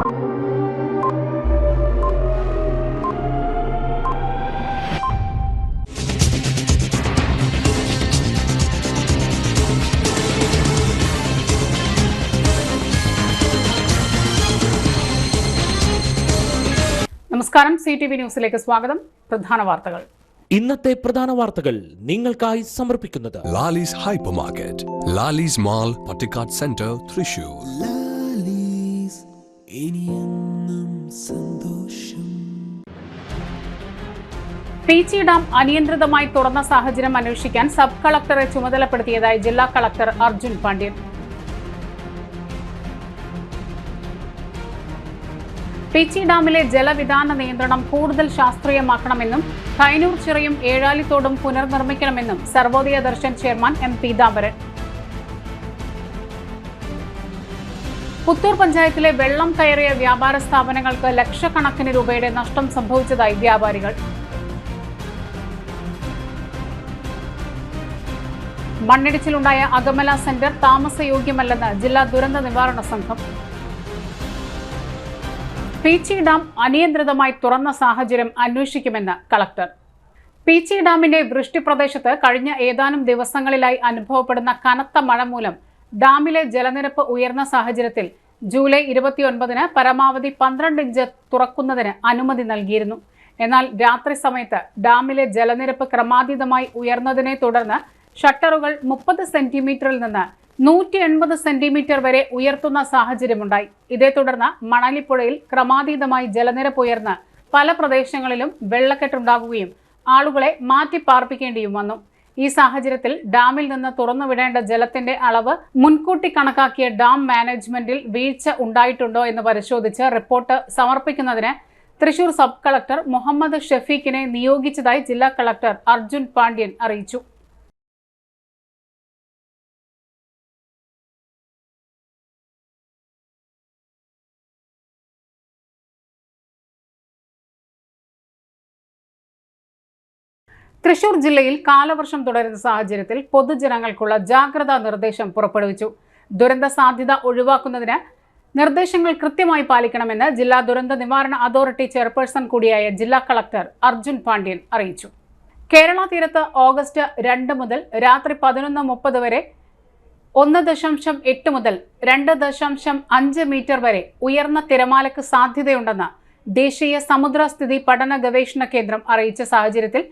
നമസ്കാരം, CTV ന്യൂസിലേക്ക് സ്വാഗതം. പ്രധാന വാർത്തകൾ. ഇന്നത്തെ പ്രധാന വാർത്തകൾ നിങ്ങൾക്കായി സമർപ്പിക്കുന്നത് Lalees hyper market, Lalees mall, Pattikkad centre, Thrissur. Peechi dam അനിയന്ത്രിതമായി തുറന്ന സാഹചര്യം അന്വേഷിക്കാൻ സബ് കളക്ടറെ ചുമതലപ്പെടുത്തിയതായി ജില്ലാ കളക്ടർ അർജുൻ പാണ്ഡ്യൻ. പീച്ചി ഡാമിലെ ജലവിധാന നിയന്ത്രണം കൂടുതൽ ശാസ്ത്രീയമാക്കണമെന്നും കൈനൂർ ചിറയും ഏഴാലിത്തോടും പുനർനിർമ്മിക്കണമെന്നും സർവോദയ ദർശൻ ചെയർമാൻ M. പീതാംബരൻ. പുത്തൂർ പഞ്ചായത്തിലെ വെള്ളം കയറിയ വ്യാപാര സ്ഥാപനങ്ങൾക്ക് ലക്ഷക്കണക്കിന് രൂപയുടെ നഷ്ടം സംഭവിച്ചതായി വ്യാപാരികൾ. മണ്ണിടിച്ചിലുണ്ടായ അഗമല സെന്റർ താമസയോഗ്യമല്ലെന്ന് ജില്ലാ ദുരന്ത നിവാരണ സംഘം. പീച്ചി ഡാം അനിയന്ത്രിതമായി തുറന്ന സാഹചര്യം അന്വേഷിക്കുമെന്ന് കളക്ടർ. പീച്ചി ഡാമിന്റെ വൃഷ്ടിപ്രദേശത്ത് കഴിഞ്ഞ ഏതാനും ദിവസങ്ങളിലായി അനുഭവപ്പെടുന്ന കനത്ത മഴ മൂലം ഡാമിലെ ജലനിരപ്പ് ഉയർന്ന സാഹചര്യത്തിൽ ജൂലൈ 29-ന് പരമാവധി 12 ഇഞ്ച് തുറക്കുന്നതിന് അനുമതി നൽകിയിരുന്നു. എന്നാൽ രാത്രി സമയത്ത് ഡാമിലെ ജലനിരപ്പ് ക്രമാതീതമായി ഉയർന്നതിനെ തുടർന്ന് ഷട്ടറുകൾ 30 സെന്റിമീറ്ററിൽ നിന്ന് 180 സെന്റിമീറ്റർ വരെ ഉയർത്തുന്ന സാഹചര്യമുണ്ടായി. ഇതേ തുടർന്ന് മണലിപ്പുഴയിൽ ക്രമാതീതമായി ജലനിരപ്പ് ഉയർന്ന് പല പ്രദേശങ്ങളിലും വെള്ളക്കെട്ടുണ്ടാകുകയും ആളുകളെ മാറ്റിപ്പാർപ്പിക്കേണ്ടിയും വന്നു. ഈ സാഹചര്യത്തിൽ ഡാമിൽ നിന്ന് തുറന്നുവിടേണ്ട ജലത്തിന്റെ അളവ് മുൻകൂട്ടി കണക്കാക്കിയ ഡാം മാനേജ്മെന്റിൽ വീഴ്ച ഉണ്ടായിട്ടുണ്ടോ എന്ന് പരിശോധിച്ച് റിപ്പോർട്ട് സമർപ്പിക്കുന്നതിന് തൃശൂർ സബ് കളക്ടർ മുഹമ്മദ് ഷഫീഖിനെ നിയോഗിച്ചതായി ജില്ലാ കളക്ടർ അർജുൻ പാണ്ഡ്യൻ അറിയിച്ചു. തൃശൂർ ജില്ലയിൽ കാലവർഷം തുടരുന്ന സാഹചര്യത്തിൽ പൊതുജനങ്ങൾക്കുള്ള ജാഗ്രതാ നിർദ്ദേശം പുറപ്പെടുവിച്ചു. ദുരന്ത സാധ്യത ഒഴിവാക്കുന്നതിന് നിർദ്ദേശങ്ങൾ കൃത്യമായി പാലിക്കണമെന്ന് ജില്ലാ ദുരന്ത നിവാരണ അതോറിറ്റി ചെയർപേഴ്സൺ കൂടിയായ ജില്ലാ കളക്ടർ അർജുൻ പാണ്ഡ്യൻ അറിയിച്ചു. കേരള തീരത്ത് ഓഗസ്റ്റ് 2 മുതൽ രാത്രി 11:30 വരെ 1.8 മുതൽ 2.5 മീറ്റർ വരെ ഉയർന്ന തിരമാലയ്ക്ക് സാധ്യതയുണ്ടെന്ന് ദേശീയ സമുദ്രസ്ഥിതി പഠന ഗവേഷണ കേന്ദ്രം അറിയിച്ച സാഹചര്യത്തിൽ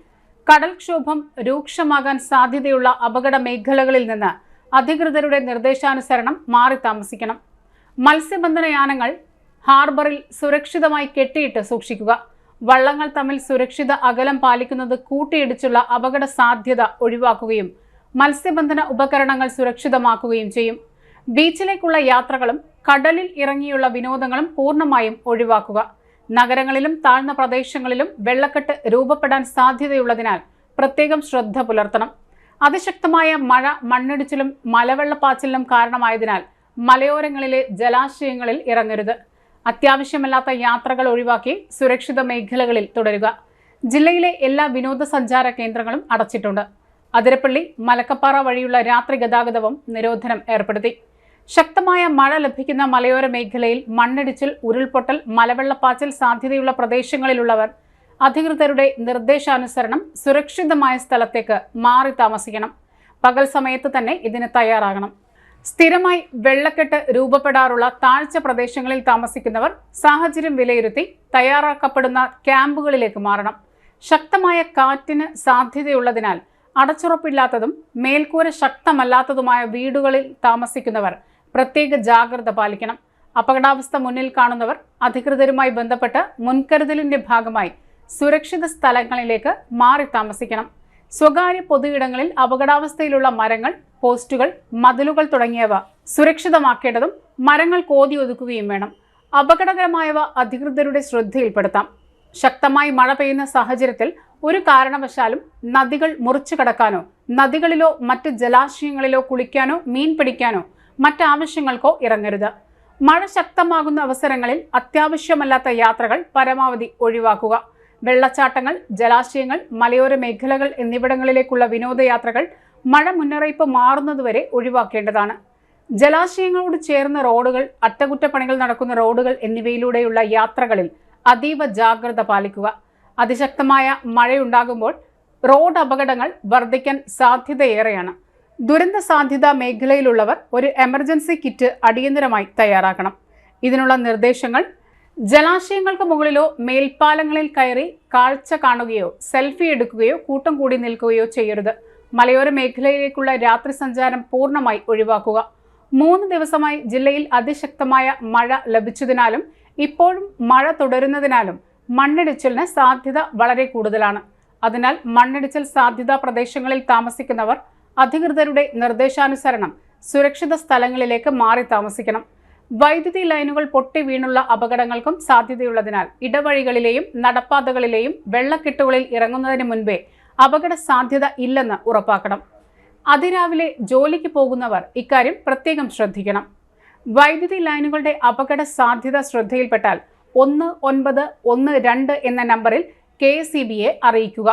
കടൽക്ഷോഭം രൂക്ഷമാകാൻ സാധ്യതയുള്ള അപകട മേഖലകളിൽ നിന്ന് അധികൃതരുടെ നിർദ്ദേശാനുസരണം മാറി താമസിക്കണം. മത്സ്യബന്ധന യാനങ്ങൾ ഹാർബറിൽ സുരക്ഷിതമായി കെട്ടിയിട്ട് സൂക്ഷിക്കുക. വള്ളങ്ങൾ തമ്മിൽ സുരക്ഷിത അകലം പാലിക്കുന്നത് കൂട്ടിയിടിച്ചുള്ള അപകട സാധ്യത ഒഴിവാക്കുകയും മത്സ്യബന്ധന ഉപകരണങ്ങൾ സുരക്ഷിതമാക്കുകയും ചെയ്യും. ബീച്ചിലേക്കുള്ള യാത്രകളും കടലിൽ ഇറങ്ങിയുള്ള വിനോദങ്ങളും പൂർണ്ണമായും ഒഴിവാക്കുക. നഗരങ്ങളിലും താഴ്ന്ന പ്രദേശങ്ങളിലും വെള്ളക്കെട്ട് രൂപപ്പെടാൻ സാധ്യതയുള്ളതിനാൽ പ്രത്യേകം ശ്രദ്ധ പുലർത്തണം. അതിശക്തമായ മഴ മണ്ണിടിച്ചിലും മലവെള്ളപ്പാച്ചിലിനും കാരണമായതിനാൽ മലയോരങ്ങളിലെ ജലാശയങ്ങളിൽ ഇറങ്ങരുത്. അത്യാവശ്യമല്ലാത്ത യാത്രകൾ ഒഴിവാക്കി സുരക്ഷിത മേഖലകളിൽ തുടരുക. ജില്ലയിലെ എല്ലാ വിനോദസഞ്ചാര കേന്ദ്രങ്ങളും അടച്ചിട്ടുണ്ട്. അതിരപ്പള്ളി, മലക്കപ്പാറ വഴിയുള്ള രാത്രി ഗതാഗതവും നിരോധനം ഏർപ്പെടുത്തി. ശക്തമായ മഴ ലഭിക്കുന്ന മലയോര മേഖലയിൽ മണ്ണിടിച്ചിൽ, ഉരുൾപൊട്ടൽ, മലവെള്ളപ്പാച്ചിൽ സാധ്യതയുള്ള പ്രദേശങ്ങളിലുള്ളവർ അധികൃതരുടെ നിർദ്ദേശാനുസരണം സുരക്ഷിതമായ സ്ഥലത്തേക്ക് മാറി താമസിക്കണം. പകൽ സമയത്ത് തന്നെ ഇതിന് തയ്യാറാകണം. സ്ഥിരമായി വെള്ളക്കെട്ട് രൂപപ്പെടാറുള്ള താഴ്ച പ്രദേശങ്ങളിൽ താമസിക്കുന്നവർ സാഹചര്യം വിലയിരുത്തി തയ്യാറാക്കപ്പെടുന്ന ക്യാമ്പുകളിലേക്ക് മാറണം. ശക്തമായ കാറ്റിന് സാധ്യതയുള്ളതിനാൽ അടച്ചുറപ്പില്ലാത്തതും മേൽക്കൂര ശക്തമല്ലാത്തതുമായ വീടുകളിൽ താമസിക്കുന്നവർ പ്രത്യേക ജാഗ്രത പാലിക്കണം. അപകടാവസ്ഥ മുന്നിൽ കാണുന്നവർ അധികൃതരുമായി ബന്ധപ്പെട്ട് മുൻകരുതലിന്റെ ഭാഗമായി സുരക്ഷിത സ്ഥലങ്ങളിലേക്ക് മാറി താമസിക്കണം. സ്വകാര്യ പൊതുയിടങ്ങളിൽ അപകടാവസ്ഥയിലുള്ള മരങ്ങൾ, പോസ്റ്റുകൾ, മതിലുകൾ തുടങ്ങിയവ സുരക്ഷിതമാക്കേണ്ടതും മരങ്ങൾ കോതി ഒതുക്കുകയും വേണം. അപകടകരമായവ അധികൃതരുടെ ശ്രദ്ധയിൽപ്പെടുത്താം. ശക്തമായി മഴ പെയ്യുന്ന സാഹചര്യത്തിൽ ഒരു കാരണവശാലും നദികൾ മുറിച്ചു കടക്കാനോ നദികളിലോ മറ്റ് ജലാശയങ്ങളിലോ കുളിക്കാനോ മീൻ പിടിക്കാനോ മറ്റാവശ്യങ്ങൾക്കോ ഇറങ്ങരുത്. മഴ ശക്തമാകുന്ന അവസരങ്ങളിൽ അത്യാവശ്യമല്ലാത്ത യാത്രകൾ പരമാവധി ഒഴിവാക്കുക. വെള്ളച്ചാട്ടങ്ങൾ, ജലാശയങ്ങൾ, മലയോര മേഖലകൾ എന്നിവിടങ്ങളിലേക്കുള്ള വിനോദയാത്രകൾ മഴ മുന്നറിയിപ്പ് മാറുന്നതുവരെ ഒഴിവാക്കേണ്ടതാണ്. ജലാശയങ്ങളോട് ചേർന്ന റോഡുകൾ, അറ്റകുറ്റപ്പണികൾ നടക്കുന്ന റോഡുകൾ എന്നിവയിലൂടെയുള്ള യാത്രകളിൽ അതീവ ജാഗ്രത പാലിക്കുക. അതിശക്തമായ മഴയുണ്ടാകുമ്പോൾ റോഡ് അപകടങ്ങൾ വർദ്ധിക്കാൻ സാധ്യതയേറെയാണ്. ദുരന്ത സാധ്യതാ മേഖലയിലുള്ളവർ ഒരു എമർജൻസി കിറ്റ് അടിയന്തരമായി തയ്യാറാക്കണം. ഇതിനുള്ള നിർദ്ദേശങ്ങൾ: ജലാശയങ്ങൾക്ക് മുകളിലോ മേൽപ്പാലങ്ങളിൽ കയറി കാഴ്ച കാണുകയോ സെൽഫി എടുക്കുകയോ കൂട്ടം കൂടി നിൽക്കുകയോ ചെയ്യരുത്. മലയോര മേഖലയിലേക്കുള്ള രാത്രി സഞ്ചാരം പൂർണ്ണമായി ഒഴിവാക്കുക. 3 ദിവസമായി ജില്ലയിൽ അതിശക്തമായ മഴ ലഭിച്ചതിനാലും ഇപ്പോഴും മഴ തുടരുന്നതിനാലും മണ്ണിടിച്ചിലിന് സാധ്യത വളരെ കൂടുതലാണ്. അതിനാൽ മണ്ണിടിച്ചിൽ സാധ്യതാ പ്രദേശങ്ങളിൽ താമസിക്കുന്നവർ അധികൃതരുടെ നിർദ്ദേശാനുസരണം സുരക്ഷിത സ്ഥലങ്ങളിലേക്ക് മാറി താമസിക്കണം. വൈദ്യുതി ലൈനുകൾ പൊട്ടി വീണുള്ള അപകടങ്ങൾക്കും സാധ്യതയുള്ളതിനാൽ ഇടവഴികളിലെയും നടപ്പാതകളിലെയും വെള്ളക്കെട്ടുകളിൽ ഇറങ്ങുന്നതിന് മുൻപേ അപകട സാധ്യത ഇല്ലെന്ന് ഉറപ്പാക്കണം. അതിരാവിലെ ജോലിക്ക് പോകുന്നവർ ഇക്കാര്യം പ്രത്യേകം ശ്രദ്ധിക്കണം. വൈദ്യുതി ലൈനുകളുടെ അപകട സാധ്യത ശ്രദ്ധയിൽപ്പെട്ടാൽ 1912 എന്ന നമ്പറിൽ KSEBയെ അറിയിക്കുക.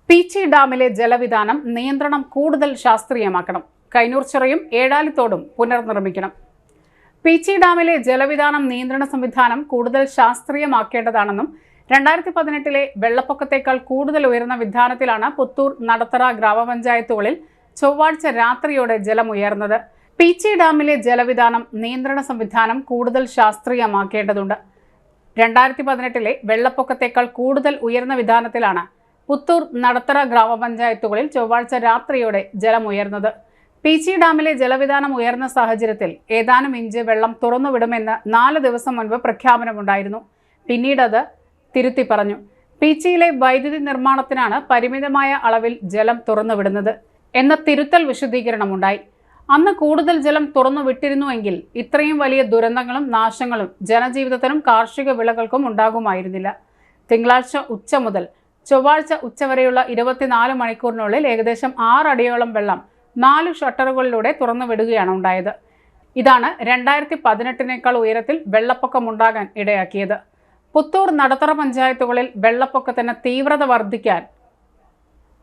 പീച്ചി ഡാമിലെ ജലവിധാനം നിയന്ത്രണം കൂടുതൽ ശാസ്ത്രീയമാക്കണം. കൈനൂർ ചിറയും ഏഴാലിത്തോടും പുനർനിർമ്മിക്കണം. പീച്ചി ഡാമിലെ ജലവിധാനം നിയന്ത്രണ സംവിധാനം കൂടുതൽ ശാസ്ത്രീയമാക്കേണ്ടതാണെന്നും 2018 വെള്ളപ്പൊക്കത്തേക്കാൾ കൂടുതൽ ഉയർന്ന വിധാനത്തിലാണ് പുത്തൂർ, നടത്തറ ഗ്രാമപഞ്ചായത്തുകളിൽ ചൊവ്വാഴ്ച രാത്രിയോടെ ജലമുയർന്നത്. പീച്ചി ഡാമിലെ ജലവിധാനം നിയന്ത്രണ സംവിധാനം കൂടുതൽ ശാസ്ത്രീയമാക്കേണ്ടതുണ്ട്. 2018 വെള്ളപ്പൊക്കത്തേക്കാൾ കൂടുതൽ ഉയർന്ന വിധാനത്തിലാണ് പുത്തൂർ, നടത്തറ ഗ്രാമപഞ്ചായത്തുകളിൽ ചൊവ്വാഴ്ച രാത്രിയോടെ ജലമുയർന്നത്. പീച്ചി ഡാമിലെ ജലവിധാനം ഉയർന്ന സാഹചര്യത്തിൽ ഏതാനും ഇഞ്ച് വെള്ളം തുറന്നുവിടുമെന്ന് 4 ദിവസം മുൻപ് പ്രഖ്യാപനമുണ്ടായിരുന്നു. പിന്നീട് അത് തിരുത്തി പറഞ്ഞു. പീച്ചിയിലെ വൈദ്യുതി നിർമ്മാണത്തിനാണ് പരിമിതമായ അളവിൽ ജലം തുറന്നുവിടുന്നത് എന്ന തിരുത്തൽ വിശദീകരണമുണ്ടായി. അന്ന് കൂടുതൽ ജലം തുറന്നുവിട്ടിരുന്നുവെങ്കിൽ ഇത്രയും വലിയ ദുരന്തങ്ങളും നാശങ്ങളും ജനജീവിതത്തിനും കാർഷിക വിളകൾക്കും ഉണ്ടാകുമായിരുന്നില്ല. തിങ്കളാഴ്ച ഉച്ച മുതൽ ചൊവ്വാഴ്ച ഉച്ചവരെയുള്ള 24 മണിക്കൂറിനുള്ളിൽ ഏകദേശം 6 അടിയോളം വെള്ളം 4 ഷട്ടറുകളിലൂടെ തുറന്നുവിടുകയാണ് ഉണ്ടായത്. ഇതാണ് 2018 ഉയരത്തിൽ വെള്ളപ്പൊക്കമുണ്ടാകാൻ ഇടയാക്കിയത്. പുത്തൂർ, നടത്തറ പഞ്ചായത്തുകളിൽ വെള്ളപ്പൊക്കത്തിന് തീവ്രത വർദ്ധിക്കാൻ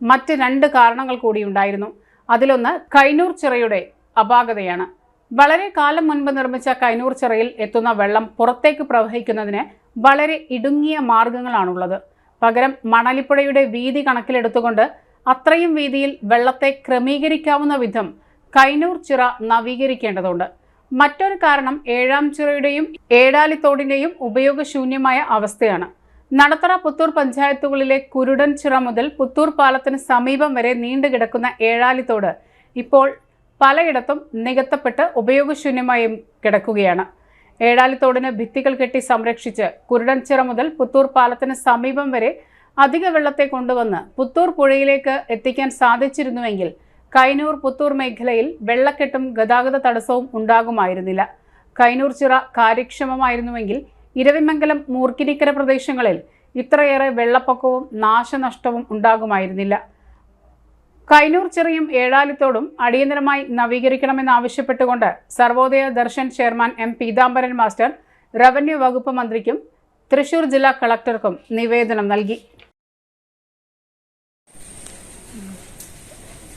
മറ്റ് 2 കാരണങ്ങൾ കൂടിയുണ്ടായിരുന്നു. അതിലൊന്ന് കൈനൂർ ചിറയുടെ അപാകതയാണ്. വളരെ കാലം മുൻപ് നിർമ്മിച്ച കൈനൂർ ചിറയിൽ എത്തുന്ന വെള്ളം പുറത്തേക്ക് പ്രവഹിക്കുന്നതിന് വളരെ ഇടുങ്ങിയ മാർഗങ്ങളാണുള്ളത്. പകരം മണലിപ്പുഴയുടെ വീതി കണക്കിലെടുത്തുകൊണ്ട് അത്രയും വീതിയിൽ വെള്ളത്തെ ക്രമീകരിക്കാവുന്ന വിധം കൈനൂർ ചിറ നവീകരിക്കേണ്ടതുണ്ട്. മറ്റൊരു കാരണം ഏഴാം ചിറയുടെയും ഏഴാലിത്തോടിന്റെയും ഉപയോഗശൂന്യമായ അവസ്ഥയാണ്. നടത്തറ, പുത്തൂർ പഞ്ചായത്തുകളിലെ കുരുടൻ ചിറ മുതൽ പുത്തൂർ പാലത്തിന് സമീപം വരെ നീണ്ടുകിടക്കുന്ന ഏഴാലിത്തോട് ഇപ്പോൾ പലയിടത്തും നികത്തപ്പെട്ട് ഉപയോഗശൂന്യമായും കിടക്കുകയാണ്. ഏഴാലിത്തോടിന് ഭിത്തികൾ കെട്ടി സംരക്ഷിച്ച് കുരുടൻ ചിറ മുതൽ പുത്തൂർ പാലത്തിന് സമീപം വരെ അധിക വെള്ളത്തെ കൊണ്ടുവന്ന് പുത്തൂർ പുഴയിലേക്ക് എത്തിക്കാൻ സാധിച്ചിരുന്നുവെങ്കിൽ കൈനൂർ, പുത്തൂർ മേഖലയിൽ വെള്ളക്കെട്ടും ഗതാഗത തടസ്സവും ഉണ്ടാകുമായിരുന്നില്ല. കൈനൂർ ചിറ കാര്യക്ഷമമായിരുന്നുവെങ്കിൽ ഇരവിമംഗലം, മൂർക്കിനിക്കര പ്രദേശങ്ങളിൽ ഇത്രയേറെ വെള്ളപ്പൊക്കവും നാശനഷ്ടവും ഉണ്ടാകുമായിരുന്നില്ല. കൈനൂർ ചിറയും ഏഴാലിത്തോടും അടിയന്തരമായി നവീകരിക്കണമെന്നാവശ്യപ്പെട്ടുകൊണ്ട് Sarvodaya Darshan chairman M. Peethambaran master revenue വകുപ്പ് മന്ത്രിക്കും തൃശൂർ ജില്ലാ കളക്ടർക്കും നിവേദനം നൽകി.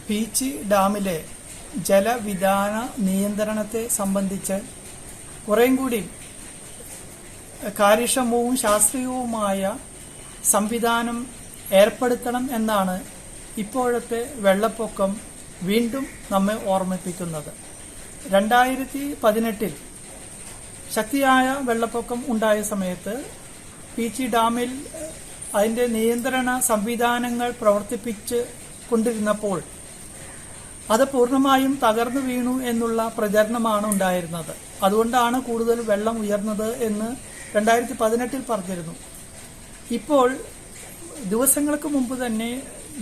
പീച്ചി ഡാമിലെ ജലവിധാന നിയന്ത്രണത്തെ സംബന്ധിച്ച് കുറേം കൂടി കാര്യക്ഷമവും ശാസ്ത്രീയവുമായ സംവിധാനം ഏർപ്പെടുത്തണം എന്നാണ് ഇപ്പോഴത്തെ വെള്ളപ്പൊക്കം വീണ്ടും നമ്മെ ഓർമ്മിപ്പിക്കുന്നത്. 2018 ശക്തിയായ വെള്ളപ്പൊക്കം ഉണ്ടായ സമയത്ത് പീച്ചി ഡാമിൽ അതിൻ്റെ നിയന്ത്രണ സംവിധാനങ്ങൾ പ്രവർത്തിപ്പിച്ച് കൊണ്ടിരുന്നപ്പോൾ അത് പൂർണ്ണമായും തകർന്നു വീണു എന്നുള്ള പ്രചരണമാണ് ഉണ്ടായിരുന്നത്. അതുകൊണ്ടാണ് കൂടുതൽ വെള്ളം ഉയർന്നത് എന്ന് 2018 പറഞ്ഞിരുന്നു. ഇപ്പോൾ ദിവസങ്ങൾക്ക് മുമ്പ് തന്നെ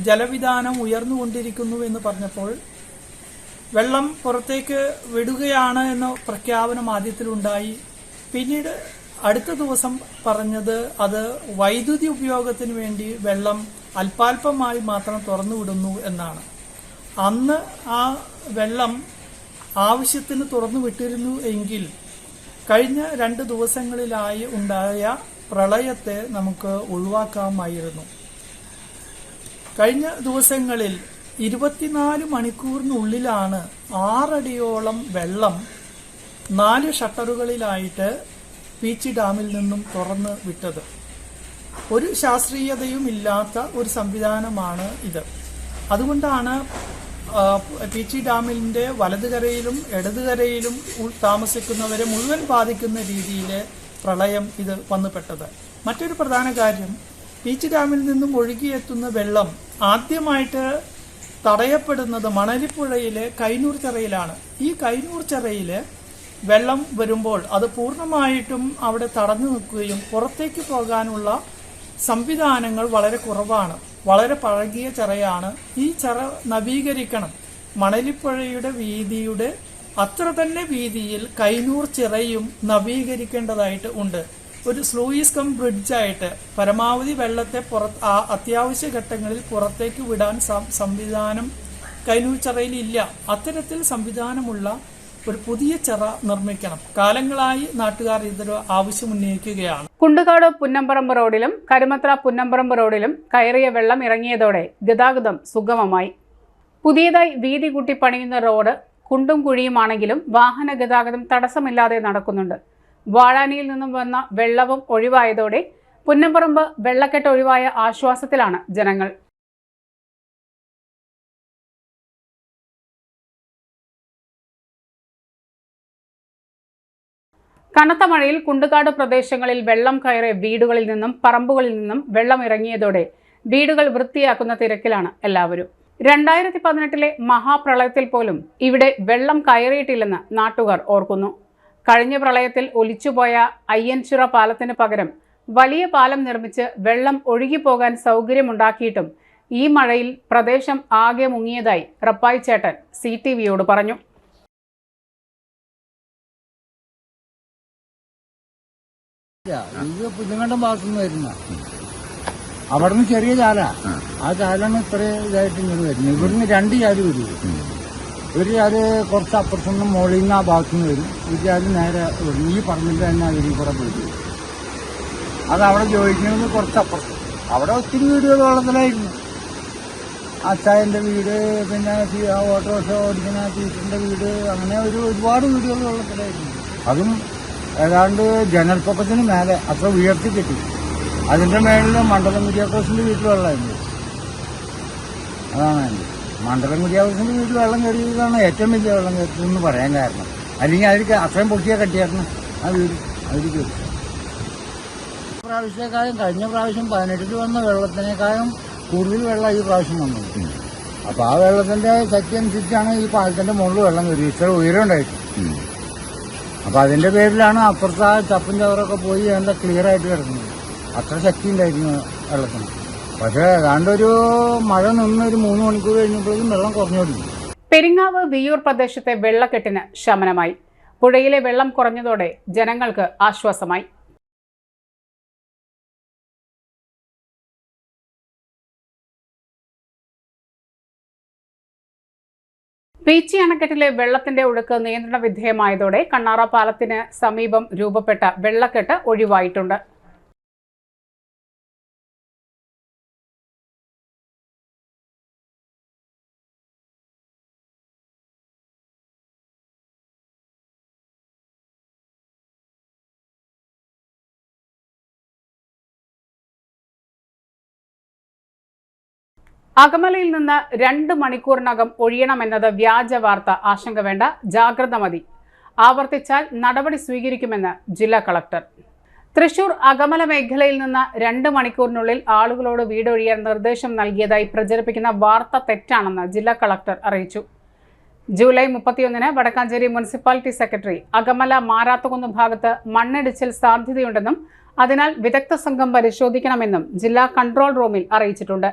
ജലവിധാനം ഉയർന്നുകൊണ്ടിരിക്കുന്നു എന്ന് പറഞ്ഞപ്പോൾ വെള്ളം പുറത്തേക്ക് വിടുകയാണ് എന്ന പ്രഖ്യാപനം ആദ്യത്തിലുണ്ടായി. പിന്നീട് അടുത്ത ദിവസം പറഞ്ഞത് അത് വൈദ്യുതി ഉപയോഗത്തിന് വേണ്ടി വെള്ളം അല്പാൽപമായി മാത്രം തുറന്നുവിടുന്നു എന്നാണ്. അന്ന് ആ വെള്ളം ആവശ്യത്തിന് തുറന്നു വിട്ടിരുന്നു എങ്കിൽ കഴിഞ്ഞ 2 ദിവസങ്ങളിലായി ഉണ്ടായ പ്രളയത്തെ നമുക്ക് ഒഴിവാക്കാമായിരുന്നു. കഴിഞ്ഞ ദിവസങ്ങളിൽ 24 മണിക്കൂറിനുള്ളിലാണ് 6 അടിയോളം വെള്ളം 4 ഷട്ടറുകളിലായിട്ട് പീച്ചി ഡാമിൽ നിന്നും തുറന്ന് വിട്ടത്. ഒരു ശാസ്ത്രീയതയും ഇല്ലാത്ത ഒരു സംവിധാനമാണ് ഇത്. അതുകൊണ്ടാണ് പീച്ചി ഡാമിൻ്റെ വലതുകരയിലും ഇടതുകരയിലും താമസിക്കുന്നവരെ മുഴുവൻ ബാധിക്കുന്ന രീതിയിൽ പ്രളയം ഇത് വന്നുപെട്ടത്. മറ്റൊരു പ്രധാന കാര്യം, പീച്ചി ഡാമിൽ നിന്നും ഒഴുകിയെത്തുന്ന വെള്ളം ആദ്യമായിട്ട് തടയപ്പെടുന്നത് മണലിപ്പുഴയിലെ കൈനൂർ ചിറയിലാണ്. ഈ കൈനൂർ ചിറയിൽ വെള്ളം വരുമ്പോൾ അത് പൂർണ്ണമായിട്ടും അവിടെ തടഞ്ഞു നിൽക്കുകയും പുറത്തേക്ക് പോകാനുള്ള സംവിധാനങ്ങൾ വളരെ കുറവാണ്. വളരെ പഴകിയ ചിറയാണ്. ഈ ചിറ നവീകരിക്കണം. മണലിപ്പുഴയുടെ വീതിയുടെ അത്ര തന്നെ വീതിയിൽ കൈനൂർ ചിറയും നവീകരിക്കേണ്ടതായിട്ട് ഉണ്ട്. ഒരു സ്ലൂയിസ് കം ബ്രിഡ്ജായിട്ട് പരമാവധി വെള്ളത്തെ അത്യാവശ്യ ഘട്ടങ്ങളിൽ പുറത്തേക്ക് വിടാൻ സംവിധാനം കൈനൂർ ചിറയിൽ ഇല്ല. അത്തരത്തിൽ സംവിധാനമുള്ള ഒരു പുതിയ ചിറ നിർമ്മിക്കണം. കാലങ്ങളായി നാട്ടുകാർ ഇതൊരു ആവശ്യം ഉന്നയിക്കുകയാണ്. കുണ്ടുകാട് പുന്നമ്പറമ്പ് റോഡിലും കരുമത്ര പുന്നമ്പറമ്പ് റോഡിലും കയറിയ വെള്ളം ഇറങ്ങിയതോടെ ഗതാഗതം സുഗമമായി. പുതിയതായി വീതി കൂട്ടി പണിയുന്ന റോഡ് കുണ്ടും കുഴിയുമാണെങ്കിലും വാഹന ഗതാഗതം തടസ്സമില്ലാതെ നടക്കുന്നുണ്ട്. വാഴാനിയിൽ നിന്നും വന്ന വെള്ളവും ഒഴിവായതോടെ പുന്നമ്പറമ്പ് വെള്ളക്കെട്ട് ഒഴിവായ ആശ്വാസത്തിലാണ് ജനങ്ങൾ. കനത്ത മഴയിൽ കുണ്ടുകാട് പ്രദേശങ്ങളിൽ വെള്ളം കയറിയ വീടുകളിൽ നിന്നും പറമ്പുകളിൽ നിന്നും വെള്ളം ഇറങ്ങിയതോടെ വീടുകൾ വൃത്തിയാക്കുന്ന തിരക്കിലാണ് എല്ലാവരും. 2018 മഹാപ്രളയത്തിൽ പോലും ഇവിടെ വെള്ളം കയറിയിട്ടില്ലെന്ന് നാട്ടുകാർ ഓർക്കുന്നു. കഴിഞ്ഞ പ്രളയത്തിൽ ഒലിച്ചുപോയ അയ്യൻചിറ പാലത്തിന് പകരം വലിയ പാലം നിർമ്മിച്ച് വെള്ളം ഒഴുകിപ്പോകാൻ സൗകര്യമുണ്ടാക്കിയിട്ടും ഈ മഴയിൽ പ്രദേശം ആകെ മുങ്ങിയതായി റപ്പായി ചേട്ടൻ CTVയോട് പറഞ്ഞു. ഇത് പുന്നങ്കണ്ടം ഭാഗത്തുനിന്ന് വരുന്ന അവിടുന്ന് ചെറിയ ചാല, ആ ചാലാണ് ഇത്രയും ഇതായിട്ട് ഇങ്ങനെ വരുന്നത്. ഇവിടുന്ന് 2 ചാല് വരും. ഒരു ചാല് കുറച്ച് അപ്പുറത്തുനിന്ന് മുകളിൽ നിന്ന് ആ ഭാഗത്തുനിന്ന് വരും. ഒരു ചാല് നേരെ വരും. ഈ പറമ്പിന്റെ തന്നെ അതിൽ കൂടെ പോയിട്ട് അത് അവിടെ ചോദിക്കുന്നത് കുറച്ചപ്പുറത്ത്. അവിടെ ഒത്തിരി വീടുകൾ വെള്ളത്തിലായിരുന്നു. അച്ചായന്റെ വീട്, പിന്നെ ഓട്ടോറിക്ഷ ഓടിക്കുന്ന ടീച്ചറിന്റെ വീട്, അങ്ങനെ ഒരുപാട് വീടുകൾ വെള്ളത്തിലായിരുന്നു. അതും ഏതാണ്ട് ജനൽപ്പൊക്കത്തിന് മേലെ അത്ര ഉയർത്തി കിട്ടി. അതിന്റെ മേളിൽ മണ്ഡലം കുര്യാക്കോസിന്റെ വീട്ടിൽ വെള്ളമായിരുന്നു. അതാണ് മണ്ഡലം കുര്യാക്കോസിന്റെ വീട്ടിൽ വെള്ളം കയറിയതാണ് ഏറ്റവും വലിയ വെള്ളം കയറിയതെന്ന് പറയാൻ കാരണം. അല്ലെങ്കിൽ അതിൽ അത്രയും പൊട്ടിയാൽ കെട്ടിയായിരുന്നു ആ വീട്. അതിൽ കയറി പ്രാവശ്യത്തെക്കാളും കഴിഞ്ഞ പ്രാവശ്യം 18 വന്ന വെള്ളത്തിനേക്കാളും കൂടുതൽ വെള്ളം ഈ പ്രാവശ്യം വന്നത്. അപ്പൊ ആ വെള്ളത്തിന്റെ ശക്തി അനുസരിച്ചാണ് ഈ പാലത്തിന്റെ മുകളിൽ വെള്ളം കയറി ഇത്ര ഉയരം ഉണ്ടായിട്ട്. അപ്പൊ അതിന്റെ പേരിലാണ് അപ്പുറത്ത് ആ ചപ്പും ചവറൊക്കെ പോയി എന്താ ക്ലിയർ ആയിട്ട് കിടക്കുന്നത്. അത്ര ശക്തി ഉണ്ടായിരുന്നു വെള്ളത്തിന്. പക്ഷേ ഏതാണ്ട് ഒരു മഴ നിന്ന് ഒരു 3 മണിക്കൂർ കഴിഞ്ഞപ്പോഴേക്കും വെള്ളം കുറഞ്ഞു തുടങ്ങി. പെരിങ്ങാവ് വിയ്യൂർ പ്രദേശത്തെ വെള്ളക്കെട്ടിന് ശമനമായി. പുഴയിലെ വെള്ളം കുറഞ്ഞതോടെ ജനങ്ങൾക്ക് ആശ്വാസമായി. പീച്ചി അണക്കെട്ടിലെ വെള്ളത്തിന്റെ ഒഴുക്ക് നിയന്ത്രണ വിധേയമായതോടെ കണ്ണാറ പാലത്തിന് സമീപം രൂപപ്പെട്ട വെള്ളക്കെട്ട് ഒഴിവായിട്ടുണ്ട്. അകമലയിൽ നിന്ന് 2 മണിക്കൂറിനകം ഒഴിയണമെന്നത് വ്യാജ വാർത്ത. ആശങ്ക വേണ്ട, ജാഗ്രത മതി. ആവർത്തിച്ചാൽ നടപടി സ്വീകരിക്കുമെന്ന് ജില്ലാ കളക്ടർ. തൃശൂർ അകമല മേഖലയിൽ നിന്ന് 2 മണിക്കൂറിനുള്ളിൽ ആളുകളോട് വീടൊഴിയാൻ നിർദ്ദേശം നൽകിയതായി പ്രചരിപ്പിക്കുന്ന വാർത്ത തെറ്റാണെന്ന് ജില്ലാ കളക്ടർ അറിയിച്ചു. July 31 Vadakkanchery municipality secretary Akamala Marathukunnu ഭാഗത്ത് മണ്ണിടിച്ചിൽ സാധ്യതയുണ്ടെന്നും അതിനാൽ വിദഗ്ധ സംഘം പരിശോധിക്കണമെന്നും ജില്ലാ കൺട്രോൾ റൂമിൽ അറിയിച്ചിട്ടുണ്ട്.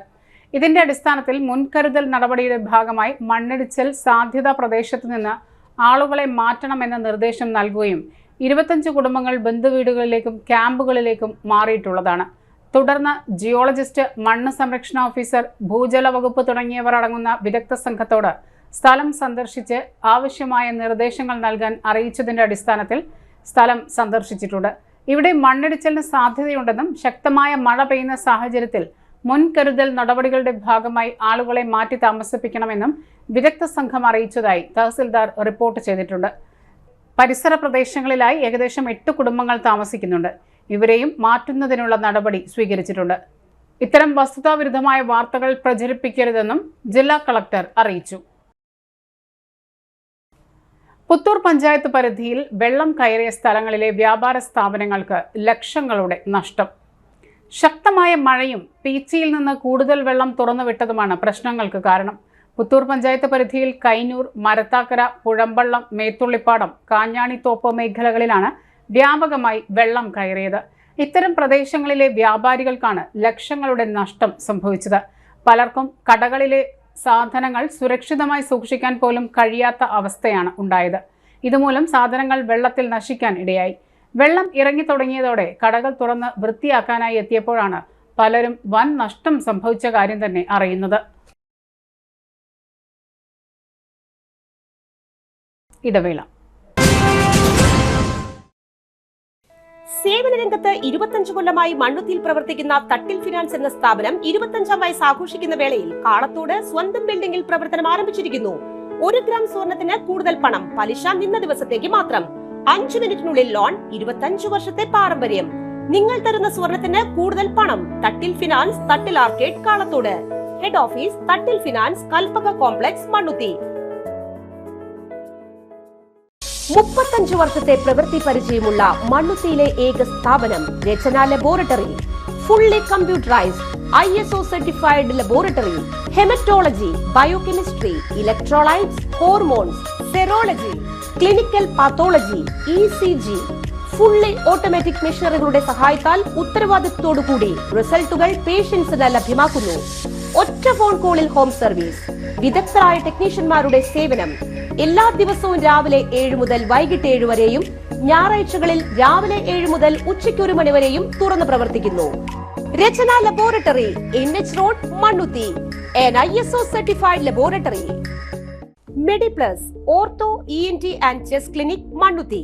ഇതിന്റെ അടിസ്ഥാനത്തിൽ മുൻകരുതൽ നടപടിയുടെ ഭാഗമായി മണ്ണിടിച്ചിൽ സാധ്യതാ പ്രദേശത്ത് നിന്ന് ആളുകളെ മാറ്റണമെന്ന നിർദ്ദേശം നൽകുകയും 25 കുടുംബങ്ങൾ ബന്ധുവീടുകളിലേക്കും ക്യാമ്പുകളിലേക്കും മാറിയിട്ടുള്ളതാണ്. തുടർന്ന് ജിയോളജിസ്റ്റ്, മണ്ണ് സംരക്ഷണ ഓഫീസർ, ഭൂജല വകുപ്പ് തുടങ്ങിയവർ അടങ്ങുന്ന വിദഗ്ധ സംഘത്തോട് സ്ഥലം സന്ദർശിച്ച് ആവശ്യമായ നിർദ്ദേശങ്ങൾ നൽകാൻ അറിയിച്ചതിന്റെ അടിസ്ഥാനത്തിൽ സ്ഥലം സന്ദർശിച്ചിട്ടുണ്ട്. ഇവിടെ മണ്ണിടിച്ചിലിന് സാധ്യതയുണ്ടെന്നും ശക്തമായ മഴ പെയ്യുന്ന സാഹചര്യത്തിൽ മുൻകരുതൽ നടപടികളുടെ ഭാഗമായി ആളുകളെ മാറ്റി താമസിപ്പിക്കണമെന്നും വിദഗ്ധ സംഘം അറിയിച്ചതായി തഹസിൽദാർ റിപ്പോർട്ട് ചെയ്തിട്ടുണ്ട്. പരിസര പ്രദേശങ്ങളിലായി ഏകദേശം 8 കുടുംബങ്ങൾ താമസിക്കുന്നുണ്ട്. ഇവരെയും മാറ്റുന്നതിനുള്ള നടപടി സ്വീകരിച്ചിട്ടുണ്ട്. ഇത്തരം വസ്തുതാവിരുദ്ധമായ വാർത്തകൾ പ്രചരിപ്പിക്കരുതെന്നും ജില്ലാ കളക്ടർ അറിയിച്ചു. പുത്തൂർ പഞ്ചായത്ത് പരിധിയിൽ വെള്ളം കയറിയ സ്ഥലങ്ങളിലെ വ്യാപാര സ്ഥാപനങ്ങൾക്ക് ലക്ഷങ്ങളുടെ നഷ്ടം. ശക്തമായ മഴയും പീച്ചിയിൽ നിന്ന് കൂടുതൽ വെള്ളം തുറന്നുവിട്ടതുമാണ് പ്രശ്നങ്ങൾക്ക് കാരണം. പുത്തൂർ പഞ്ചായത്ത് പരിധിയിൽ കൈനൂർ, മരത്താക്കര, പുഴമ്പള്ളം, മേത്തുള്ളിപ്പാടം, കാഞ്ഞാണിത്തോപ്പ് മേഖലകളിലാണ് വ്യാപകമായി വെള്ളം കയറിയത്. ഇത്തരം പ്രദേശങ്ങളിലെ വ്യാപാരികൾക്കാണ് ലക്ഷങ്ങളുടെ നഷ്ടം സംഭവിച്ചത്. പലർക്കും കടകളിലെ സാധനങ്ങൾ സുരക്ഷിതമായി സൂക്ഷിക്കാൻ പോലും കഴിയാത്ത അവസ്ഥയാണ് ഉണ്ടായത്. ഇതുമൂലം സാധനങ്ങൾ വെള്ളത്തിൽ നശിക്കാൻ ഇടയായി. വെള്ളം ഇറങ്ങി തുടങ്ങിയതോടെ കടകൾ തുറന്ന് വൃത്തിയാക്കാനായി എത്തിയപ്പോഴാണ് പലരും വൻ നഷ്ടം സംഭവിച്ച കാര്യം തന്നെ അറിയുന്നത്. ഇടവേള. സേവന രംഗത്ത് 25 കൊല്ലമായി മണ്ണുത്തിയിൽ പ്രവർത്തിക്കുന്ന തട്ടിൽ ഫിനാൻസ് എന്ന സ്ഥാപനം 25ാം വയസ്സ് ആഘോഷിക്കുന്ന വേളയിൽ കാളത്തോട് സ്വന്തം ബിൽഡിംഗിൽ പ്രവർത്തനം ആരംഭിച്ചിരിക്കുന്നു. 1 ഗ്രാം സ്വർണത്തിന് കൂടുതൽ പണം, പലിശ നിന്ന ദിവസത്തേക്ക് മാത്രം, 5 മിനിറ്റിനുള്ളിൽ ലോൺ, 25 വർഷത്തെ പാരമ്പര്യം. നിങ്ങൾ തരുന്ന സ്വർണത്തിന് കൂടുതൽ പണം. Thattil finance, Thattil arcade, Kalathode. Head office Thattil finance, Kalpaka complex, Mannuthy. 35 വർഷത്തെ പ്രവൃത്തി പരിചയമുള്ള മണ്ണുത്തിയിലെ ഏക സ്ഥാപനം Rachana laboratory. Fully computerised, ISO certified laboratory. Haematology, biochemistry, electrolytes, hormones, serology, clinical pathology, ECG. Fully automatic മെഷീനറികളുടെ സഹായത്താൽ ഉത്തരവാദിത്വത്തോടുകൂടി റിസൾട്ടുകൾ പേഷ്യൻസിന് ലഭ്യമാക്കുന്നു. ഒറ്റ ഫോൺ കോളിൽ ഹോം സർവീസ്. വിദഗ്ധരായ ടെക്നീഷ്യന്മാരുടെ സേവനം. എല്ലാ ദിവസവും രാവിലെ 7 മുതൽ വൈകിട്ട് 7 വരെയും ഞായറാഴ്ചകളിൽ രാവിലെ 7 മുതൽ ഉച്ചയ്ക്ക് 1 മണി വരെയും തുറന്നു പ്രവർത്തിക്കുന്നു. Rachana laboratory, NH road, Mannuthy. an ISO certified laboratory. Mediplus ortho, ENT and chest clinic, Mannuthy.